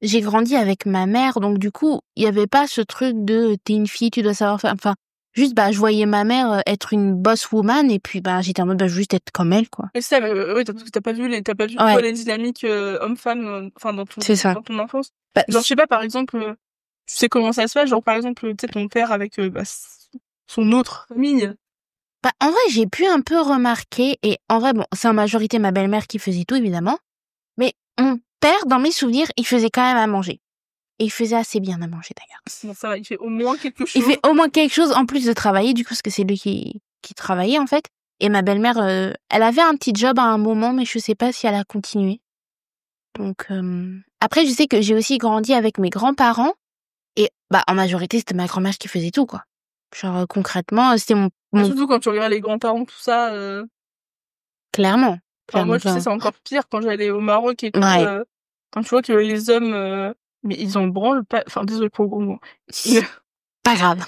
Speaker 2: j'ai grandi avec ma mère, donc du coup, il y avait pas ce truc de t'es une fille, tu dois savoir faire. Enfin, juste, bah, je voyais ma mère être une boss woman, et puis, bah, j'étais en mode, bah, je veux juste être comme elle, quoi.
Speaker 3: Et ça, oui, parce que t'as pas vu toi, les dynamiques homme-femme, enfin, dans ton enfance.
Speaker 2: Bah,
Speaker 3: genre, je sais pas, par exemple, tu sais comment ça se fait, genre par exemple, tu sais, ton père avec son autre famille.
Speaker 2: Bah, en vrai, j'ai pu un peu remarquer, et en vrai, bon, c'est en majorité ma belle-mère qui faisait tout, évidemment. Mais mon père, dans mes souvenirs, il faisait quand même à manger. Et il faisait assez bien à manger, d'ailleurs.
Speaker 3: Bon, ça va, il fait au moins quelque chose.
Speaker 2: Il fait au moins quelque chose en plus de travailler, du coup, parce que c'est lui qui travaillait, en fait. Et ma belle-mère, elle avait un petit job à un moment, mais je sais pas si elle a continué. Donc, après, je sais que j'ai aussi grandi avec mes grands-parents. Et, bah, en majorité, c'était ma grand-mère qui faisait tout, quoi. Genre, concrètement, c'était mon...
Speaker 3: Surtout quand tu regardes les grands-parents, tout ça.
Speaker 2: Clairement.
Speaker 3: Enfin, moi, tu sais,
Speaker 2: clairement.
Speaker 3: c'est encore pire quand j'allais au Maroc et tout.
Speaker 2: Ouais.
Speaker 3: Quand tu vois que les hommes, mais ils en branlent pas. Enfin, désolé pour le gros mot.
Speaker 2: Pas grave.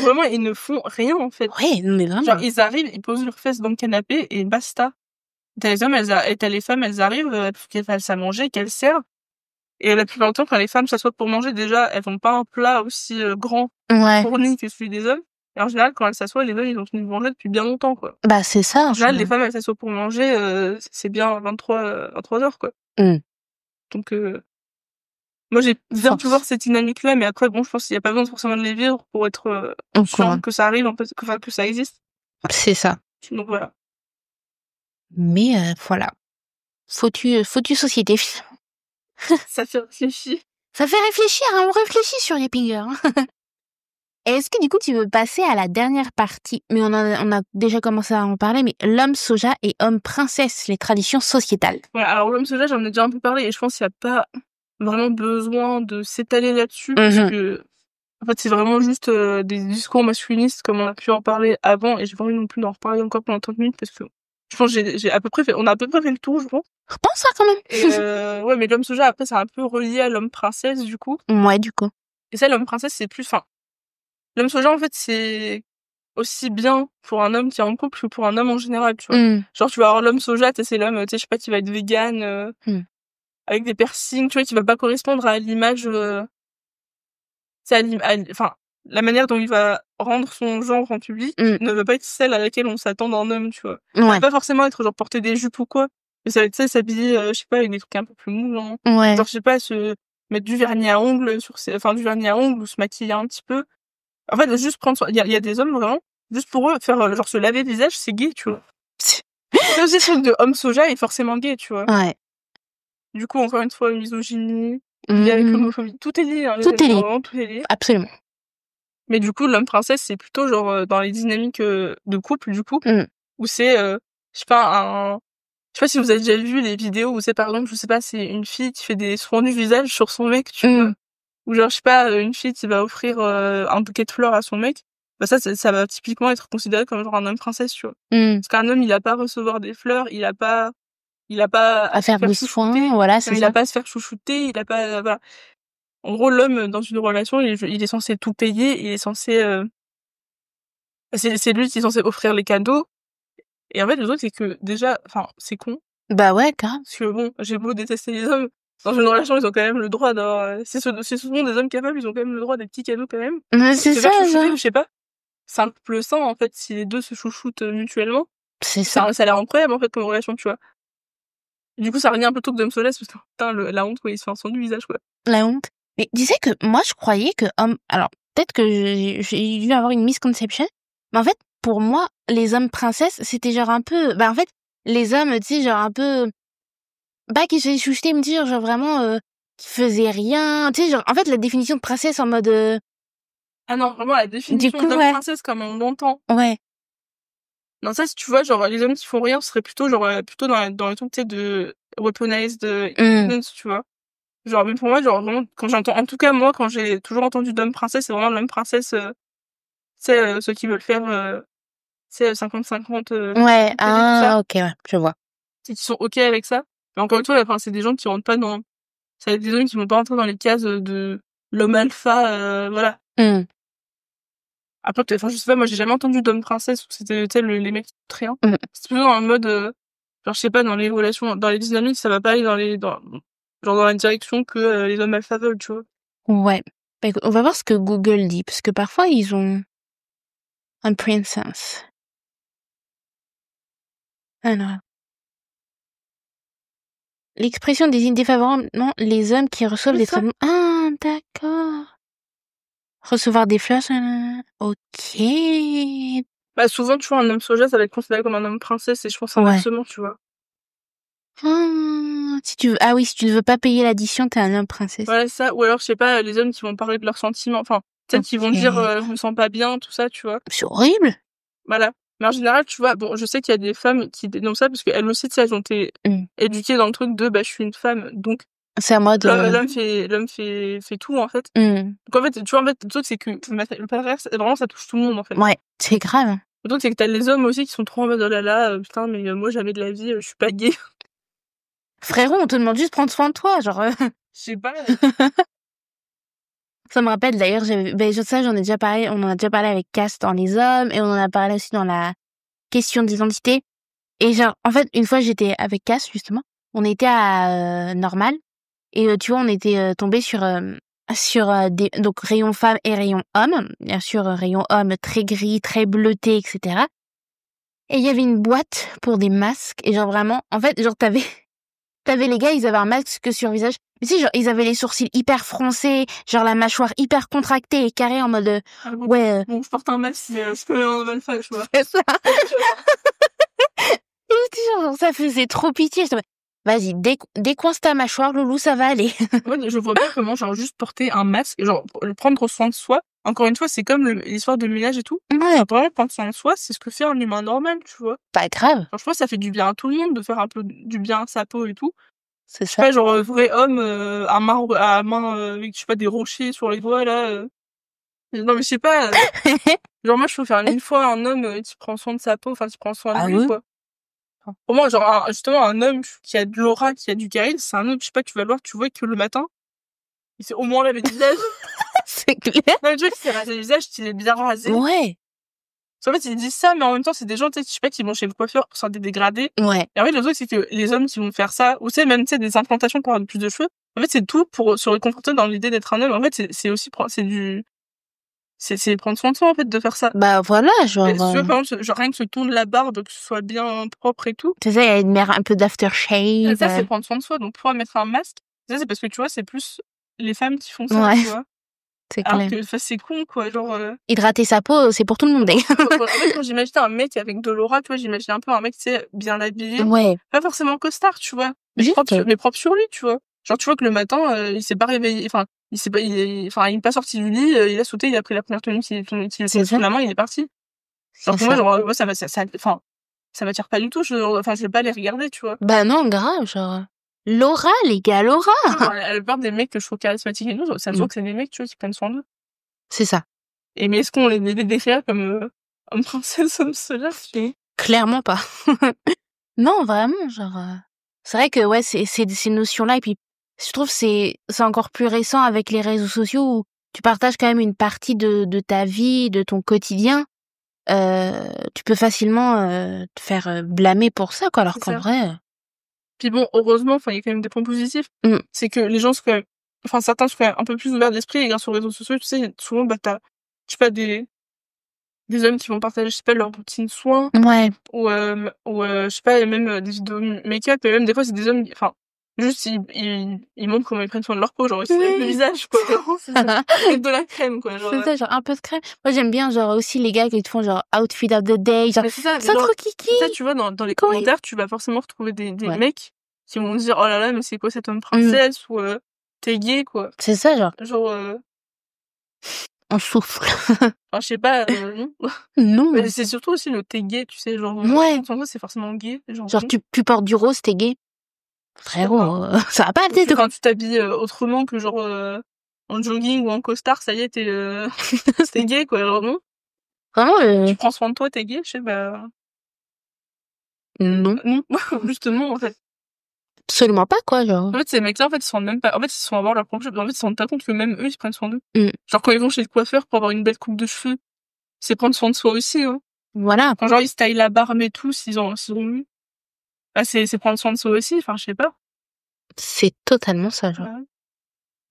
Speaker 3: Vraiment, ils ne font rien, en fait.
Speaker 2: Ouais, mais vraiment.
Speaker 3: Genre, ils arrivent, ils posent leurs fesses dans le canapé et basta. T'as les hommes, et t'as les femmes, elles arrivent, qu'elles fassent à manger, qu'elles servent. Et la plupart du temps, quand les femmes s'assoient pour manger, déjà, elles font pas un plat aussi grand,
Speaker 2: Ouais.
Speaker 3: fourni que celui des hommes. Et en général, quand elles s'assoient, les hommes, ils ont fini de manger depuis bien longtemps, quoi.
Speaker 2: Bah, c'est ça.
Speaker 3: En général, les femmes, elles s'assoient pour manger, c'est bien 23 heures, quoi. Donc, moi, j'ai bien pu voir cette dynamique-là, mais après, bon, je pense qu'il y a pas besoin forcément de les vivre pour être conscient que ça arrive, en fait, que ça existe.
Speaker 2: C'est ça.
Speaker 3: Donc, voilà.
Speaker 2: Mais voilà. Faut-tu société, finalement.
Speaker 3: Ça fait réfléchir.
Speaker 2: Ça fait réfléchir, hein, on réfléchit sur les pingers. Et est-ce que du coup tu veux passer à la dernière partie, mais on a déjà commencé à en parler, mais l'homme soja et homme princesse, les traditions sociétales.
Speaker 3: Voilà, alors l'homme soja, j'en ai déjà un peu parlé et je pense qu'il n'y a pas vraiment besoin de s'étaler là-dessus parce que en fait c'est vraiment juste des discours masculinistes comme on a pu en parler avant et j'ai pas envie non plus d'en reparler encore pendant 30 minutes parce que je pense que j'ai à peu près on a à peu près fait le tour, je pense.
Speaker 2: Je pense ça quand même.
Speaker 3: Et ouais, mais l'homme soja après c'est un peu relié à l'homme princesse du coup.
Speaker 2: Ouais, du coup.
Speaker 3: Et ça l'homme princesse c'est plus l'homme soja en fait c'est aussi bien pour un homme qui est en couple que pour un homme en général, tu vois. Genre tu vas avoir l'homme soja, c'est l'homme, tu sais, je sais pas, qui va être vegan avec des piercings, tu vois, qui va pas correspondre à l'image enfin la manière dont il va rendre son genre en public ne va pas être celle à laquelle on s'attend d'un homme, tu vois. Ça va pas forcément être genre porter des jupes ou quoi, mais ça va être ça, s'habiller je sais pas avec des trucs un peu plus moulants. Genre je sais pas, se mettre du vernis à ongles du vernis à ongles ou se maquiller un petit peu. En fait, juste prendre soin, il y a des hommes vraiment juste pour eux faire genre se laver le visage, c'est gay, tu vois. C'est aussi truc de homme soja est forcément gay, tu vois.
Speaker 2: Ouais.
Speaker 3: Du coup, encore une fois, misogynie, lié avec l'homophobie. Tout est lié, hein.
Speaker 2: Tout est lié.
Speaker 3: Vraiment, tout est lié.
Speaker 2: Absolument.
Speaker 3: Mais du coup, l'homme princesse, c'est plutôt genre dans les dynamiques de couple, du coup, où c'est, je sais pas si vous avez déjà vu les vidéos où c'est par exemple, je sais pas, c'est une fille qui fait des soins du visage sur son mec, tu vois. Ou genre, je sais pas, une fille qui va offrir un bouquet de fleurs à son mec. Bah ça va typiquement être considéré comme genre un homme princesse, tu vois. Parce qu'un homme, il a pas à recevoir des fleurs, il a pas à
Speaker 2: faire des soins, voilà, c'est ça.
Speaker 3: Il a pas à se faire chouchouter, il a pas, voilà. En gros, l'homme, dans une relation, il est censé tout payer, il est censé, c'est lui qui est censé offrir les cadeaux. Et en fait, le truc, c'est que déjà, enfin, c'est con.
Speaker 2: Bah ouais, grave.
Speaker 3: Parce que bon, j'ai beau détester les hommes, dans une relation, ils ont quand même le droit d'avoir, c'est souvent des hommes capables, ils ont quand même le droit des petits cadeaux quand même.
Speaker 2: Mais c'est ça,
Speaker 3: je sais pas. Simple sang, en fait, si les deux se chouchoutent mutuellement.
Speaker 2: C'est ça.
Speaker 3: Ça a l'air incroyable, en fait, comme relation, tu vois. Du coup, ça revient un peu tout que Dom Solès, parce que, putain, la honte, quoi, il se fait un sang du visage, quoi.
Speaker 2: La honte. Mais disais que moi, je croyais que homme, alors, peut-être que j'ai dû avoir une misconception, mais en fait, pour moi, les hommes princesses, c'était genre un peu, bah, en fait, les hommes, tu sais, genre un peu, bah, qui se chouchetaient, me dire, genre vraiment, qui faisaient rien, tu sais, genre, en fait, la définition de princesse en mode,
Speaker 3: Ah non, vraiment, la définition d'homme princesse comme on l'entend.
Speaker 2: Ouais.
Speaker 3: Non, ça, si tu vois, genre, les hommes qui font rien, ce serait plutôt, genre, plutôt dans les trucs, tu sais, de weaponized independence, tu vois. Genre, mais pour moi, genre, vraiment, quand j'entends, en tout cas, moi, quand j'ai toujours entendu d'homme princesse, c'est vraiment l'homme princesse, tu sais, ceux qui veulent faire, c'est 50-50.
Speaker 2: Ouais, ok, ouais, je vois.
Speaker 3: C'est qui sont ok avec ça. Mais encore une fois, enfin, c'est des gens qui rentrent pas dans, c'est des hommes qui vont pas rentrer dans les cases de l'homme alpha, voilà. Après, enfin, je sais pas, moi, j'ai jamais entendu d'homme princesse où c'était, tu sais, les mecs très rien. C'est plutôt dans le mode, genre, je sais pas, dans les relations, dans les dynamiques, ça va pas aller genre, dans la direction que les hommes alpha veulent, tu vois.
Speaker 2: Ouais. Bah, écoute, on va voir ce que Google dit, parce que parfois, ils ont un princess. Alors. L'expression désigne défavorablement les hommes qui reçoivent des traitements. Ah, d'accord. Recevoir des fleurs, ok.
Speaker 3: Bah, souvent, tu vois, un homme soja, ça va être considéré comme un homme princesse, et je pense inversement, tu vois.
Speaker 2: Si tu ne veux pas payer l'addition, t'es un homme princesse.
Speaker 3: Voilà, ça. Ou alors, je sais pas, les hommes qui vont parler de leurs sentiments. Enfin, peut-être qu'ils vont dire, je me sens pas bien, tout ça, tu vois.
Speaker 2: C'est horrible.
Speaker 3: Voilà. Mais en général, tu vois, bon, je sais qu'il y a des femmes qui dénoncent ça parce qu'elles aussi, tu sais, elles ont été éduquées dans le truc de, je suis une femme, donc.
Speaker 2: C'est à moi de...
Speaker 3: L'homme fait tout, en fait. Donc, en fait, tu vois, le truc, c'est que le patriarcat, vraiment, ça touche tout le monde, en fait.
Speaker 2: Ouais, c'est grave.
Speaker 3: Le truc, c'est que t'as les hommes aussi qui sont trop en mode, oh là là, putain, mais moi, jamais de la vie, je suis pas gay.
Speaker 2: Frérot, on te demande juste de prendre soin de toi, genre...
Speaker 3: Je sais pas.
Speaker 2: Ça me rappelle, d'ailleurs, j'en ai déjà parlé, on en a déjà parlé avec Cass dans Les Hommes, et on en a parlé aussi dans la question d'identité. Et genre, en fait, une fois, j'étais avec Cass, justement, on était à Normal, et tu vois, on était tombé sur des donc rayon femmes et rayon hommes, bien sûr rayon homme très gris, très bleuté, etc. Et il y avait une boîte pour des masques, et genre vraiment, en fait, genre t'avais les gars, ils avaient un masque sur le visage, mais tu sais, genre ils avaient les sourcils hyper froncés, genre la mâchoire hyper contractée et carrée en mode ouais.
Speaker 3: Bon, je porte un masque, mais je peux en mal faire, tu vois.
Speaker 2: C'est ça. Genre, ça faisait trop pitié. Vas-y, décoince ta mâchoire, loulou, ça va aller.
Speaker 3: Ouais, je vois pas comment, genre, juste porter un masque, genre, prendre soin de soi. Encore une fois, c'est comme l'histoire de ménage et tout.
Speaker 2: Ouais.
Speaker 3: Vraiment, prendre soin de soi, c'est ce que fait un humain normal, tu vois.
Speaker 2: Pas grave.
Speaker 3: Genre, je pense que ça fait du bien à tout le monde de faire un peu du bien à sa peau et tout.
Speaker 2: C'est
Speaker 3: Je sais
Speaker 2: ça.
Speaker 3: pas, genre, vrai homme, à main, avec, je sais pas, des rochers sur les doigts, là. Non, mais je sais pas. Genre, moi, je peux faire une fois un homme qui prend soin de sa peau, enfin, qui prend soin de lui, quoi. Pour moi, genre, justement, un homme qui a de l'aura, qui a du charisme, c'est un homme, je sais pas, tu vas le voir, tu vois que le matin, il s'est au moins lavé le visage.
Speaker 2: C'est clair.
Speaker 3: Non, mais tu vois qu'il s'est rasé le visage, qu'il est bien rasé.
Speaker 2: Ouais.
Speaker 3: En fait, ils disent ça, mais en même temps, c'est des gens, tu sais, je sais pas, qui vont chez le coiffeur pour faire des dégradés.
Speaker 2: Ouais.
Speaker 3: Et en fait, le truc, c'est que les hommes qui vont faire ça, ou c'est même, tu sais, des implantations pour avoir plus de cheveux, en fait, c'est tout pour se réconforter dans l'idée d'être un homme. En fait, c'est aussi, c'est prendre soin de soi, en fait, de faire ça.
Speaker 2: Bah voilà, genre...
Speaker 3: Et, tu vois, par exemple, genre rien que ce ton de la barbe, que ce soit bien propre et tout.
Speaker 2: Tu sais, il y a une mère un peu d'aftershave.
Speaker 3: Ça, c'est prendre soin de soi. Donc, pouvoir mettre un masque, ça, c'est parce que, tu vois, c'est plus les femmes qui font ça,
Speaker 2: ouais.
Speaker 3: tu vois.
Speaker 2: C'est
Speaker 3: alors
Speaker 2: clair.
Speaker 3: que, c'est con, quoi, genre...
Speaker 2: Hydrater sa peau, c'est pour tout le monde, d'ailleurs.
Speaker 3: En fait, quand j'imaginais un mec avec de l'aura, tu vois, j'imaginais un peu un mec, tu sais, bien habillé.
Speaker 2: Ouais.
Speaker 3: Pas forcément costard, tu vois. Mais propre sur lui, tu vois. Genre, tu vois que le matin, il s'est pas réveillé, enfin, il est pas sorti du lit, il a sauté, il a pris la première tenue qu'il sous la main, il est parti. Genre, pour moi, genre, moi, ça m'attire pas du tout, je vais pas les regarder, tu vois.
Speaker 2: Bah non, grave, genre... L'aura, les gars, l'aura.
Speaker 3: La plupart des mecs que je trouve charismatiques et tout, ça se voit que c'est des mecs, tu vois, qui prennent soin d'eux.
Speaker 2: C'est ça.
Speaker 3: Et mais est-ce qu'on les décrit comme homme princesse, homme soja?
Speaker 2: Clairement pas. Non, vraiment, genre... C'est vrai que, ouais, c'est ces notions-là, et puis, je trouve c'est encore plus récent avec les réseaux sociaux où tu partages quand même une partie de ta vie, de ton quotidien. Tu peux facilement te faire blâmer pour ça, quoi, alors qu'en vrai...
Speaker 3: Puis bon, heureusement, il y a quand même des points positifs. C'est que les gens sont quand même, certains sont quand même un peu plus ouverts d'esprit, et grâce aux réseaux sociaux, tu sais, souvent, t'as, je sais pas, des hommes qui vont partager, je sais pas, leur routine soins.
Speaker 2: Ouais.
Speaker 3: Ou je sais pas, même des vidéos make-up, et même des fois, c'est des hommes, juste, ils montrent comment ils prennent soin de leur peau, genre, ils se lavent le visage, quoi. C'est ça. Avec de la crème, quoi, genre.
Speaker 2: C'est ça, genre, un peu de crème. Moi, j'aime bien, genre, aussi les gars qui te font, genre, outfit of the day, genre,
Speaker 3: c'est
Speaker 2: trop kiki.
Speaker 3: Ça, tu vois, dans les commentaires, tu vas forcément retrouver des mecs qui vont dire, oh là là, mais c'est quoi cet homme princesse, ou t'es gay, quoi.
Speaker 2: C'est ça, genre.
Speaker 3: Genre,
Speaker 2: on souffle.
Speaker 3: je sais pas, non.
Speaker 2: Non.
Speaker 3: Mais c'est surtout aussi le t'es gay, tu sais, genre.
Speaker 2: Ouais.
Speaker 3: C'est forcément gay.
Speaker 2: Genre, tu portes du rose, t'es gay. Frérot, ça va pas peut-être.
Speaker 3: Quand tu t'habilles autrement que genre en jogging ou en costard, ça y est, t'es gay, quoi, genre, non?
Speaker 2: Vraiment,
Speaker 3: tu prends soin de toi, t'es gay, je sais pas.
Speaker 2: Non.
Speaker 3: Non. Justement, en fait.
Speaker 2: Absolument pas, quoi, genre.
Speaker 3: En fait, ces mecs-là, en fait, ils se rendent même pas, en fait, ils se sont avoir leur propre chose. En fait, ils se rendent pas compte que même eux, ils se prennent soin d'eux. Genre, quand ils vont chez le coiffeur pour avoir une belle coupe de cheveux, c'est prendre soin de soi aussi, hein.
Speaker 2: Voilà.
Speaker 3: Quand genre, ils se taillent la barbe et tout, s'ils ont eu. Ah, c'est prendre soin de soi aussi, je sais pas.
Speaker 2: C'est totalement ça, genre.
Speaker 3: Ouais.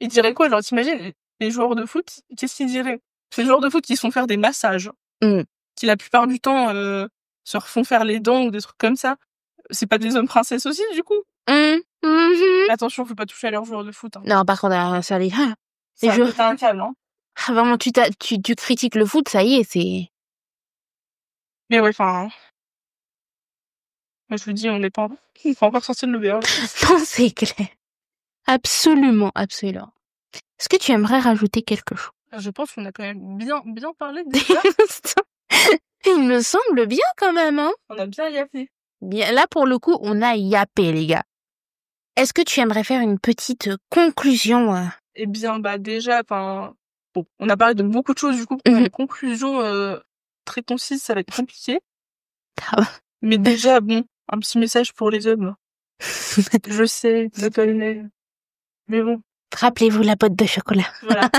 Speaker 3: Ils diraient quoi, genre, t'imagines, les joueurs de foot, qu'est-ce qu'ils diraient? C'est les joueurs de foot qui se font faire des massages. Qui, la plupart du temps, se refont faire les dents ou des trucs comme ça. C'est pas des hommes princesses aussi, du coup? Attention, faut pas toucher à leurs joueurs de foot, hein.
Speaker 2: Non, par contre, ça les...
Speaker 3: C'est un câble, hein.
Speaker 2: Ah, vraiment, tu critiques le foot, ça y est, c'est...
Speaker 3: Mais ouais, enfin... Moi, je vous dis, on n'est pas encore sorti de l'auberge.
Speaker 2: Non, c'est clair. Absolument, absolument. Est-ce que tu aimerais rajouter quelque chose?
Speaker 3: Je pense qu'on a quand même bien parlé déjà.
Speaker 2: Il me semble bien quand même, hein.
Speaker 3: On a bien yappé.
Speaker 2: Bien, là, pour le coup, on a yappé, les gars. Est-ce que tu aimerais faire une petite conclusion?
Speaker 3: Eh bien, déjà, enfin... Bon, on a parlé de beaucoup de choses, du coup. Les conclusions très concises, ça va être compliqué. Mais déjà, bon, un petit message pour les hommes. Je sais, je connais. Mais bon.
Speaker 2: Rappelez-vous la botte de chocolat.
Speaker 3: Voilà.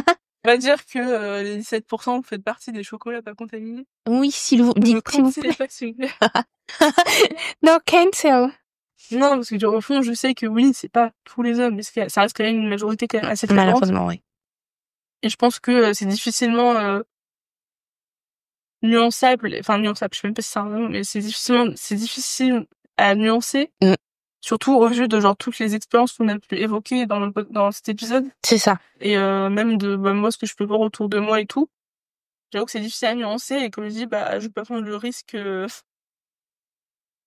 Speaker 3: On va dire que les 17%, vous faites partie des chocolats pas contaminés.
Speaker 2: Oui, s'il vous plaît.
Speaker 3: S'il vous plaît.
Speaker 2: No cancel.
Speaker 3: Non, parce que au fond, je sais que oui, c'est pas tous les hommes, mais ça reste quand même une majorité quand même assez fréquente.
Speaker 2: Malheureusement, oui.
Speaker 3: Et je pense que c'est difficilement nuançable. Enfin, nuançable, je sais même pas si c'est un mot, mais c'est difficile à nuancer. Surtout au vu de genre toutes les expériences qu'on a pu évoquer dans cet épisode.
Speaker 2: C'est ça.
Speaker 3: Et même de moi, ce que je peux voir autour de moi et tout. J'avoue que c'est difficile à nuancer et comme je dis, je vais pas prendre le risque...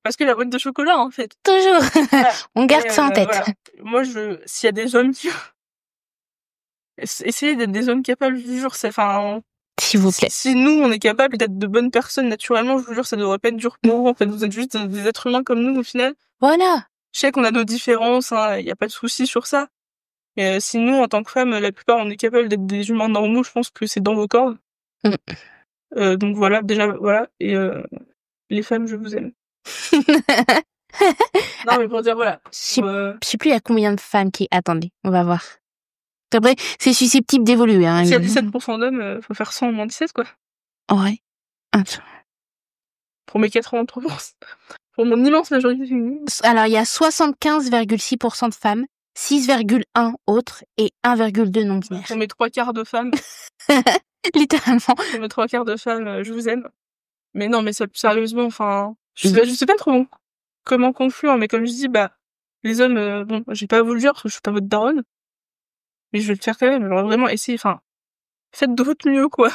Speaker 3: Parce que la boîte de chocolat, en fait.
Speaker 2: Toujours. Voilà. On garde ça en tête.
Speaker 3: Voilà. Moi, s'il y a des hommes qui... Essayez d'être des hommes capables, je vous jure,
Speaker 2: s'il vous plaît.
Speaker 3: Si nous, on est capable d'être de bonnes personnes naturellement, je vous jure, ça devrait pas être dur pour vous. En fait, vous êtes juste des êtres humains comme nous, au final.
Speaker 2: Voilà.
Speaker 3: Je sais qu'on a nos différences, hein, y a pas de souci sur ça. Mais si nous, en tant que femmes, la plupart, on est capable d'être des humains normaux, je pense que c'est dans vos cordes. Donc voilà, déjà, voilà. Et les femmes, je vous aime. Non, mais pour dire, voilà.
Speaker 2: Je sais plus il y a combien de femmes qui... Attendez, on va voir. Après, c'est susceptible d'évoluer. Hein,
Speaker 3: s'il y a 17% d'hommes, faut faire 100 en moins 17, quoi.
Speaker 2: Ouais. Attends.
Speaker 3: Pour mes 83%. Pour mon immense majorité féminine.
Speaker 2: Alors, il y a 75,6% de femmes, 6,1 autres et 1,2 non-binaires.
Speaker 3: Pour mes 3/4 de femmes.
Speaker 2: Littéralement.
Speaker 3: Pour mes 3/4 de femmes, je vous aime. Mais non, mais sérieusement, enfin... Je sais pas trop comment conclure, mais comme je dis, les hommes, bon, j'ai pas à vous le dire parce que je suis pas votre daronne. Mais je vais le faire quand même. J'aurais vraiment essayé, enfin... Faites de votre mieux, quoi.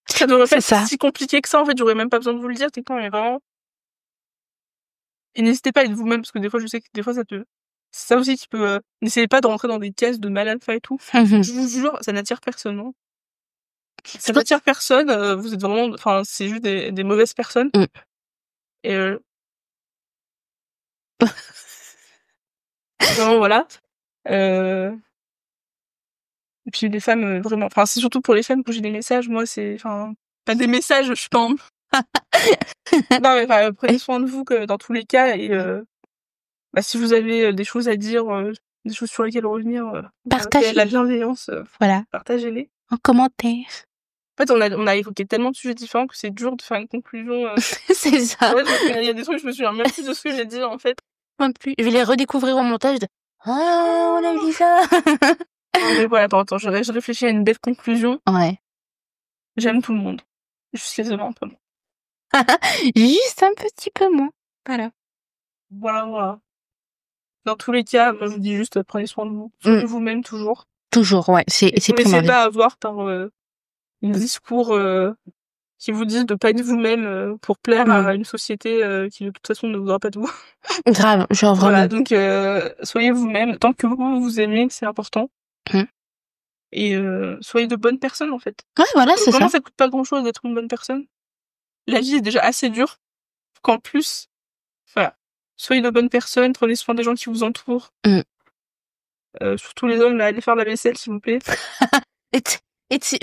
Speaker 3: Ça devrait pas être si compliqué que ça, en fait. J'aurais même pas besoin de vous le dire, techniquement, mais vraiment... Et n'hésitez pas à être vous-même, parce que des fois, je sais que des fois, c'est ça aussi qui peut... N'essayez pas de rentrer dans des cases de mal alpha et tout. Je vous jure, ça n'attire personne, hein. Ça n'attire personne, vous êtes vraiment... Enfin, c'est juste des mauvaises personnes. Et vraiment, voilà. Et puis les femmes, vraiment... Enfin, c'est surtout pour les femmes que j'ai des messages. Moi, c'est... Enfin, pas des messages, je suis pas en... Non, mais prenez soin de vous que dans tous les cas. Et si vous avez des choses à dire, des choses sur lesquelles revenir, partagez la bienveillance.
Speaker 2: Voilà.
Speaker 3: Partagez-les.
Speaker 2: En commentaire.
Speaker 3: En fait, on a évoqué tellement de sujets différents que c'est dur de faire une conclusion.
Speaker 2: C'est ça.
Speaker 3: Ouais, il y a des trucs, je me souviens même plus de ce que j'ai dit, en fait.
Speaker 2: Moi plus. Je vais les redécouvrir au montage de... Ah, on a dit ça.
Speaker 3: Non, mais voilà, attends, je réfléchis à une belle conclusion.
Speaker 2: Ouais.
Speaker 3: J'aime tout le monde. Juste les hommes un peu moins.
Speaker 2: Juste un petit peu moins. Voilà.
Speaker 3: Voilà. Dans tous les cas, moi, je vous dis juste, prenez soin de vous. Soyez vous-même toujours.
Speaker 2: Toujours, ouais. C'est primordial.
Speaker 3: Ne laissez pas avoir par un discours qui vous dit de pas être vous-même pour plaire à une société qui de toute façon ne voudra pas de vous.
Speaker 2: Grave, genre vraiment.
Speaker 3: Voilà, donc soyez vous-même. Tant que vous vous aimez, c'est important. Et soyez de bonnes personnes, en fait.
Speaker 2: Ouais, voilà, c'est ça.
Speaker 3: Vraiment, ça coûte pas grand-chose d'être une bonne personne. La vie est déjà assez dure. Qu'en plus, voilà. Soyez de bonnes personnes, prenez soin des gens qui vous entourent. Surtout les hommes, là, allez faire la vaisselle, s'il vous plaît.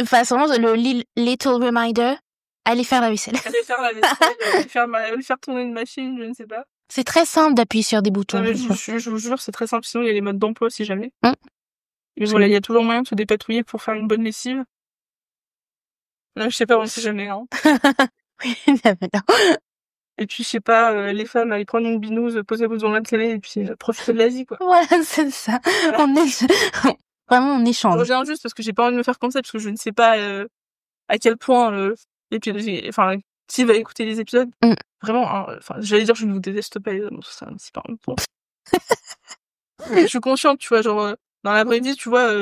Speaker 2: Enfin, vraiment, le little reminder, allez faire la vaisselle.
Speaker 3: Allez faire la vaisselle, allez faire tourner une machine, je ne sais pas.
Speaker 2: C'est très simple d'appuyer sur des boutons.
Speaker 3: Non, mais je vous jure, c'est très simple, sinon il y a les modes d'emploi, si jamais. Mais voilà, il y a toujours moyen de se dépatouiller pour faire une bonne lessive. Non, je sais pas, on sait jamais, hein.
Speaker 2: Oui,
Speaker 3: Et puis, je sais pas, les femmes, allez prendre une binouse, posez-vous devant la télé, et puis profitez de l'Asie, quoi.
Speaker 2: Voilà, c'est ça. Voilà. Vraiment, on échange.
Speaker 3: Je reviens juste parce que j'ai pas envie de me faire comme ça, parce que je ne sais pas à quel point enfin, qui va écouter les épisodes. Vraiment, enfin, j'allais dire, je ne vous déteste pas, les hommes, c'est pas un point. Je suis consciente, tu vois, genre, dans l'après-midi, tu vois,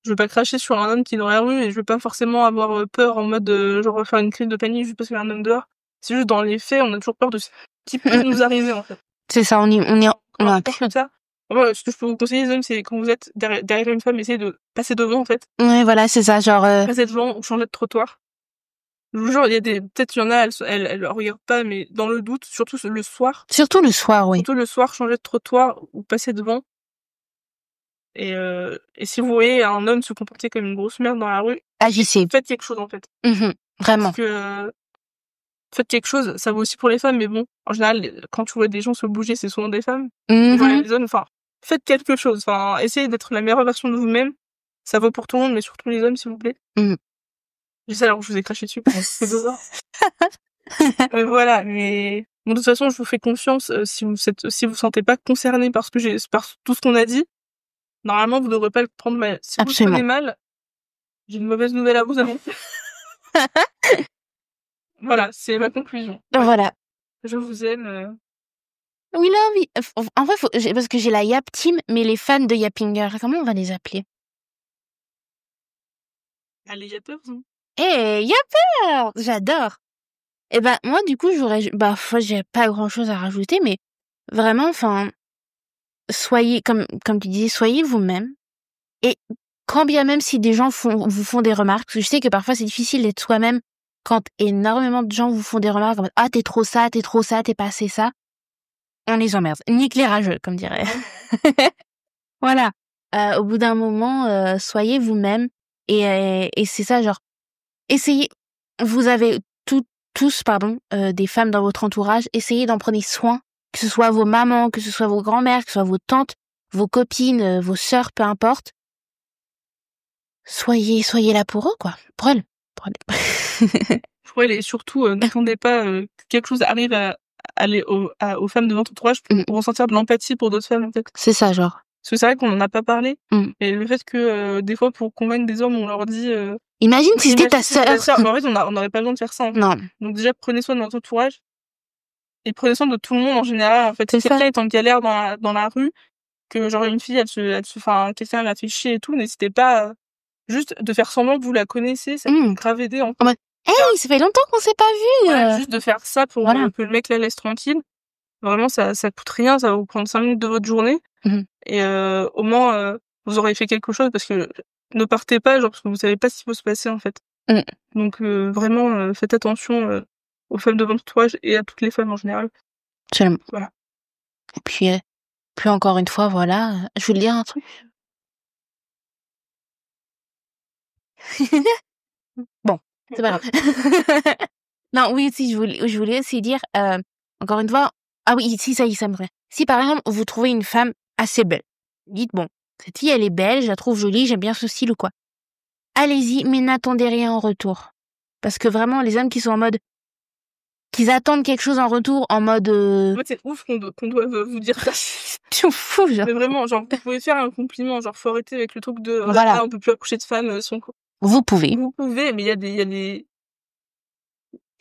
Speaker 3: je veux pas cracher sur un homme qui est dans la rue et je veux pas forcément avoir peur en mode genre faire une crise de panique juste parce qu'il y a un homme dehors. C'est juste dans les faits, on a toujours peur de ce qui peut nous arriver en fait.
Speaker 2: C'est ça, on a
Speaker 3: peur comme ça. Moi, ce que je peux vous conseiller les hommes, c'est quand vous êtes derrière une femme, essayez de passer devant en fait.
Speaker 2: Ouais, voilà, c'est ça, genre
Speaker 3: Passer devant ou changer de trottoir. Je vous jure, il y a peut-être il y en a, elles regardent pas, mais dans le doute, surtout le soir.
Speaker 2: Surtout le soir, oui.
Speaker 3: Surtout le soir, changer de trottoir ou passer devant. Et si vous voyez un homme se comporter comme une grosse merde dans la rue,
Speaker 2: agissez.
Speaker 3: Faites quelque chose en fait.
Speaker 2: Vraiment.
Speaker 3: Parce que faites quelque chose, ça vaut aussi pour les femmes, mais bon, en général, quand tu vois des gens se bouger, c'est souvent des femmes. Voilà, les hommes, enfin, faites quelque chose. Enfin, essayez d'être la meilleure version de vous-même. Ça vaut pour tout le monde, mais surtout les hommes, s'il vous plaît. Je sais alors que je vous ai craché dessus pendant ces 2 heures. Voilà, mais bon, de toute façon, je vous fais confiance. Si vous sentez pas concerné par tout ce qu'on a dit, normalement, vous devrez pas le prendre mal. Si vous le prenez mal, j'ai une mauvaise nouvelle à vous annoncer. Voilà, c'est ma conclusion.
Speaker 2: Voilà.
Speaker 3: Je vous aime.
Speaker 2: We love you. En vrai, parce que j'ai la Yap Team, mais les fans de Yappinger, comment on va les appeler?
Speaker 3: Les Yappers, hein.
Speaker 2: Yappers! J'adore. Et ben, moi, du coup, j'ai pas grand chose à rajouter, mais vraiment, enfin, soyez, comme tu disais, soyez vous-même. Et quand bien même si des gens vous font des remarques, parce que je sais que parfois c'est difficile d'être soi-même quand énormément de gens vous font des remarques comme ah, t'es trop ça, t'es pas assez ça. On les emmerde. Nique les rageux, comme dirait. Voilà. Au bout d'un moment, soyez vous-même. Et c'est ça, genre, essayez, vous avez tous, des femmes dans votre entourage, essayez d'en prendre soin, que ce soit vos mamans, que ce soit vos grands-mères, que ce soit vos tantes, vos copines, vos sœurs, peu importe. Soyez là pour eux, quoi. Pour elles.
Speaker 3: Et surtout, n'attendez pas que quelque chose arrive à aller aux femmes de votre entourage pour ressentir de l'empathie pour d'autres femmes, en fait.
Speaker 2: C'est ça, genre.
Speaker 3: Parce que c'est vrai qu'on en a pas parlé. Et le fait que, des fois, pour convaincre des hommes, on leur dit...
Speaker 2: Imagine si c'était ta sœur.
Speaker 3: Mais en fait, on n'aurait pas besoin de faire ça. En fait.
Speaker 2: Non.
Speaker 3: Donc déjà, prenez soin de votre entourage. Et prenez soin de tout le monde en général. En fait, si quelqu'un est en galère dans la rue, que genre une fille, quelqu'un l'a fait chier et tout, n'hésitez pas juste de faire semblant que vous la connaissez. Ça peut grave aider. En fait.
Speaker 2: Hey, ça fait longtemps qu'on s'est pas vu.
Speaker 3: Voilà, juste de faire ça pour que le mec la laisse tranquille. Vraiment, ça coûte rien. Ça va vous prendre 5 minutes de votre journée. Et au moins, vous aurez fait quelque chose parce que ne partez pas, genre, parce que vous savez pas ce qui peut se passer, en fait. Donc, vraiment, faites attention aux femmes de votre entourage et à toutes les femmes en général.
Speaker 2: Absolument.
Speaker 3: Voilà.
Speaker 2: Et puis encore une fois, voilà. Je voulais dire un truc. Bon, c'est pas grave. Non, oui, si, je voulais aussi dire, encore une fois, ah oui, si, ça y est, ça me revient. Si, par exemple, vous trouvez une femme assez belle, dites, bon, cette fille, elle est belle, je la trouve jolie, j'aime bien ce style ou quoi. Allez-y, mais n'attendez rien en retour. Parce que vraiment, les hommes qui sont en mode, qu'ils attendent quelque chose en retour, en mode...
Speaker 3: En fait, c'est ouf qu'on doit vous dire ça.
Speaker 2: Tu fou, genre.
Speaker 3: Mais vraiment, genre, vous pouvez faire un compliment, genre, faut arrêter avec le truc de,
Speaker 2: voilà.
Speaker 3: On peut plus accoucher de femmes sans quoi.
Speaker 2: Vous pouvez.
Speaker 3: Vous pouvez, mais il y a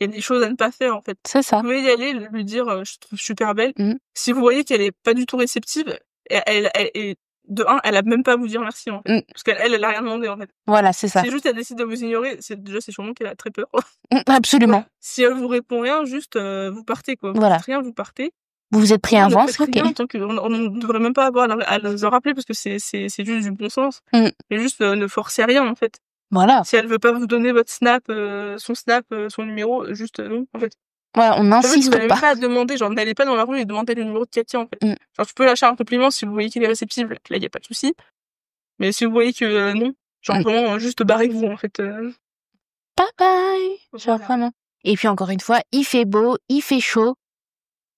Speaker 3: des choses à ne pas faire, en fait.
Speaker 2: C'est ça.
Speaker 3: Vous pouvez y aller, lui dire, je te trouve super belle. Si vous voyez qu'elle est pas du tout réceptive, elle de un, elle a même pas à vous dire merci, en fait. Parce qu'elle a rien demandé, en fait.
Speaker 2: Voilà, c'est ça.
Speaker 3: Si juste elle décide de vous ignorer, c'est sûrement qu'elle a très peur.
Speaker 2: Absolument.
Speaker 3: Voilà. Si elle vous répond rien, juste, vous partez, quoi.
Speaker 2: Voilà.
Speaker 3: Vous faites rien, vous partez.
Speaker 2: Vous vous êtes pris un vent, c'est ok.
Speaker 3: On ne devrait même pas avoir à le rappeler parce que c'est juste du bon sens. Mais juste, ne forcez rien, en fait.
Speaker 2: Voilà.
Speaker 3: Si elle veut pas vous donner votre snap, son numéro, juste non, en fait.
Speaker 2: Voilà, on n'insiste pas.
Speaker 3: Vous n'allez pas demander, genre, n'allez pas dans la rue et demander le numéro de Katia, en fait. Genre, tu peux lâcher un compliment si vous voyez qu'il est réceptif, là, y a pas de souci. Mais si vous voyez que non, genre, vraiment, juste barrez-vous, en fait.
Speaker 2: Bye bye. Genre, vraiment. Et puis, encore une fois, il fait beau, il fait chaud.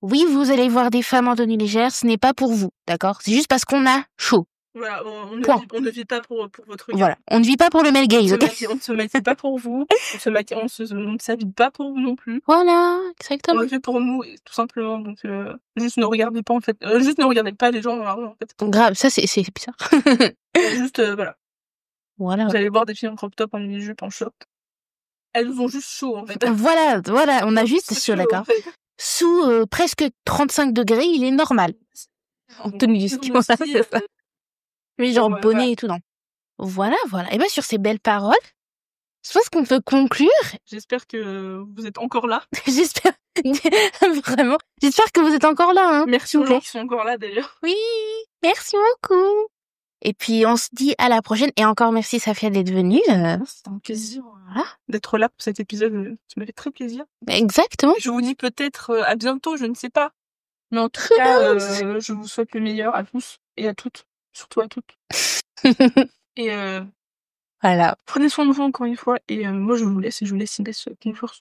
Speaker 2: Oui, vous allez voir des femmes en tenue légère, ce n'est pas pour vous, d'accord? C'est juste parce qu'on a chaud.
Speaker 3: Voilà, on ne vit pas pour votre regard.
Speaker 2: Voilà, on ne vit pas pour le male gaze, ok?
Speaker 3: On ne se maquille pas pour vous, on ne s'habille pas pour vous non plus.
Speaker 2: Voilà, exactement.
Speaker 3: On le fait pour nous, tout simplement, donc juste ne regardez pas, en fait, juste ne regardez pas les gens dans la rue, en fait.
Speaker 2: Grave, ça c'est bizarre.
Speaker 3: Juste, voilà.
Speaker 2: Voilà.
Speaker 3: Vous allez voir des filles en crop top, en mini-jupe, en short. Elles ont juste chaud, en fait.
Speaker 2: Voilà, on a juste chaud, d'accord. En fait. Sous presque 35 degrés, il est normal. En tenue du ski, c'est ça. Mais genre bonnet et tout, non. Voilà. Et ben sur ces belles paroles, je pense qu'on peut conclure.
Speaker 3: J'espère que vous êtes encore là.
Speaker 2: J'espère vraiment. J'espère que vous êtes encore là. Hein,
Speaker 3: Merci aux gens qui sont encore là d'ailleurs.
Speaker 2: Oui, merci beaucoup. Et puis on se dit à la prochaine. Et encore merci Safia d'être venue.
Speaker 3: C'était un plaisir d'être là pour cet épisode. Ça m'a fait très plaisir.
Speaker 2: Exactement.
Speaker 3: Je vous dis peut-être à bientôt, je ne sais pas. Mais en tout cas, je vous souhaite le meilleur à tous et à toutes. Surtout à toutes. Et
Speaker 2: voilà.
Speaker 3: Prenez soin de vous encore une fois. Et moi, je vous laisse et je vous laisse Inès conclure.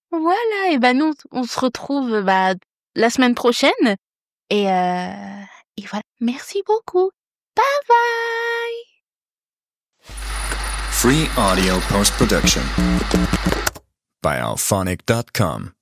Speaker 2: Voilà. Et ben nous, on se retrouve la semaine prochaine. Et voilà. Merci beaucoup. Bye bye.
Speaker 1: Free audio post-production by alphonic.com.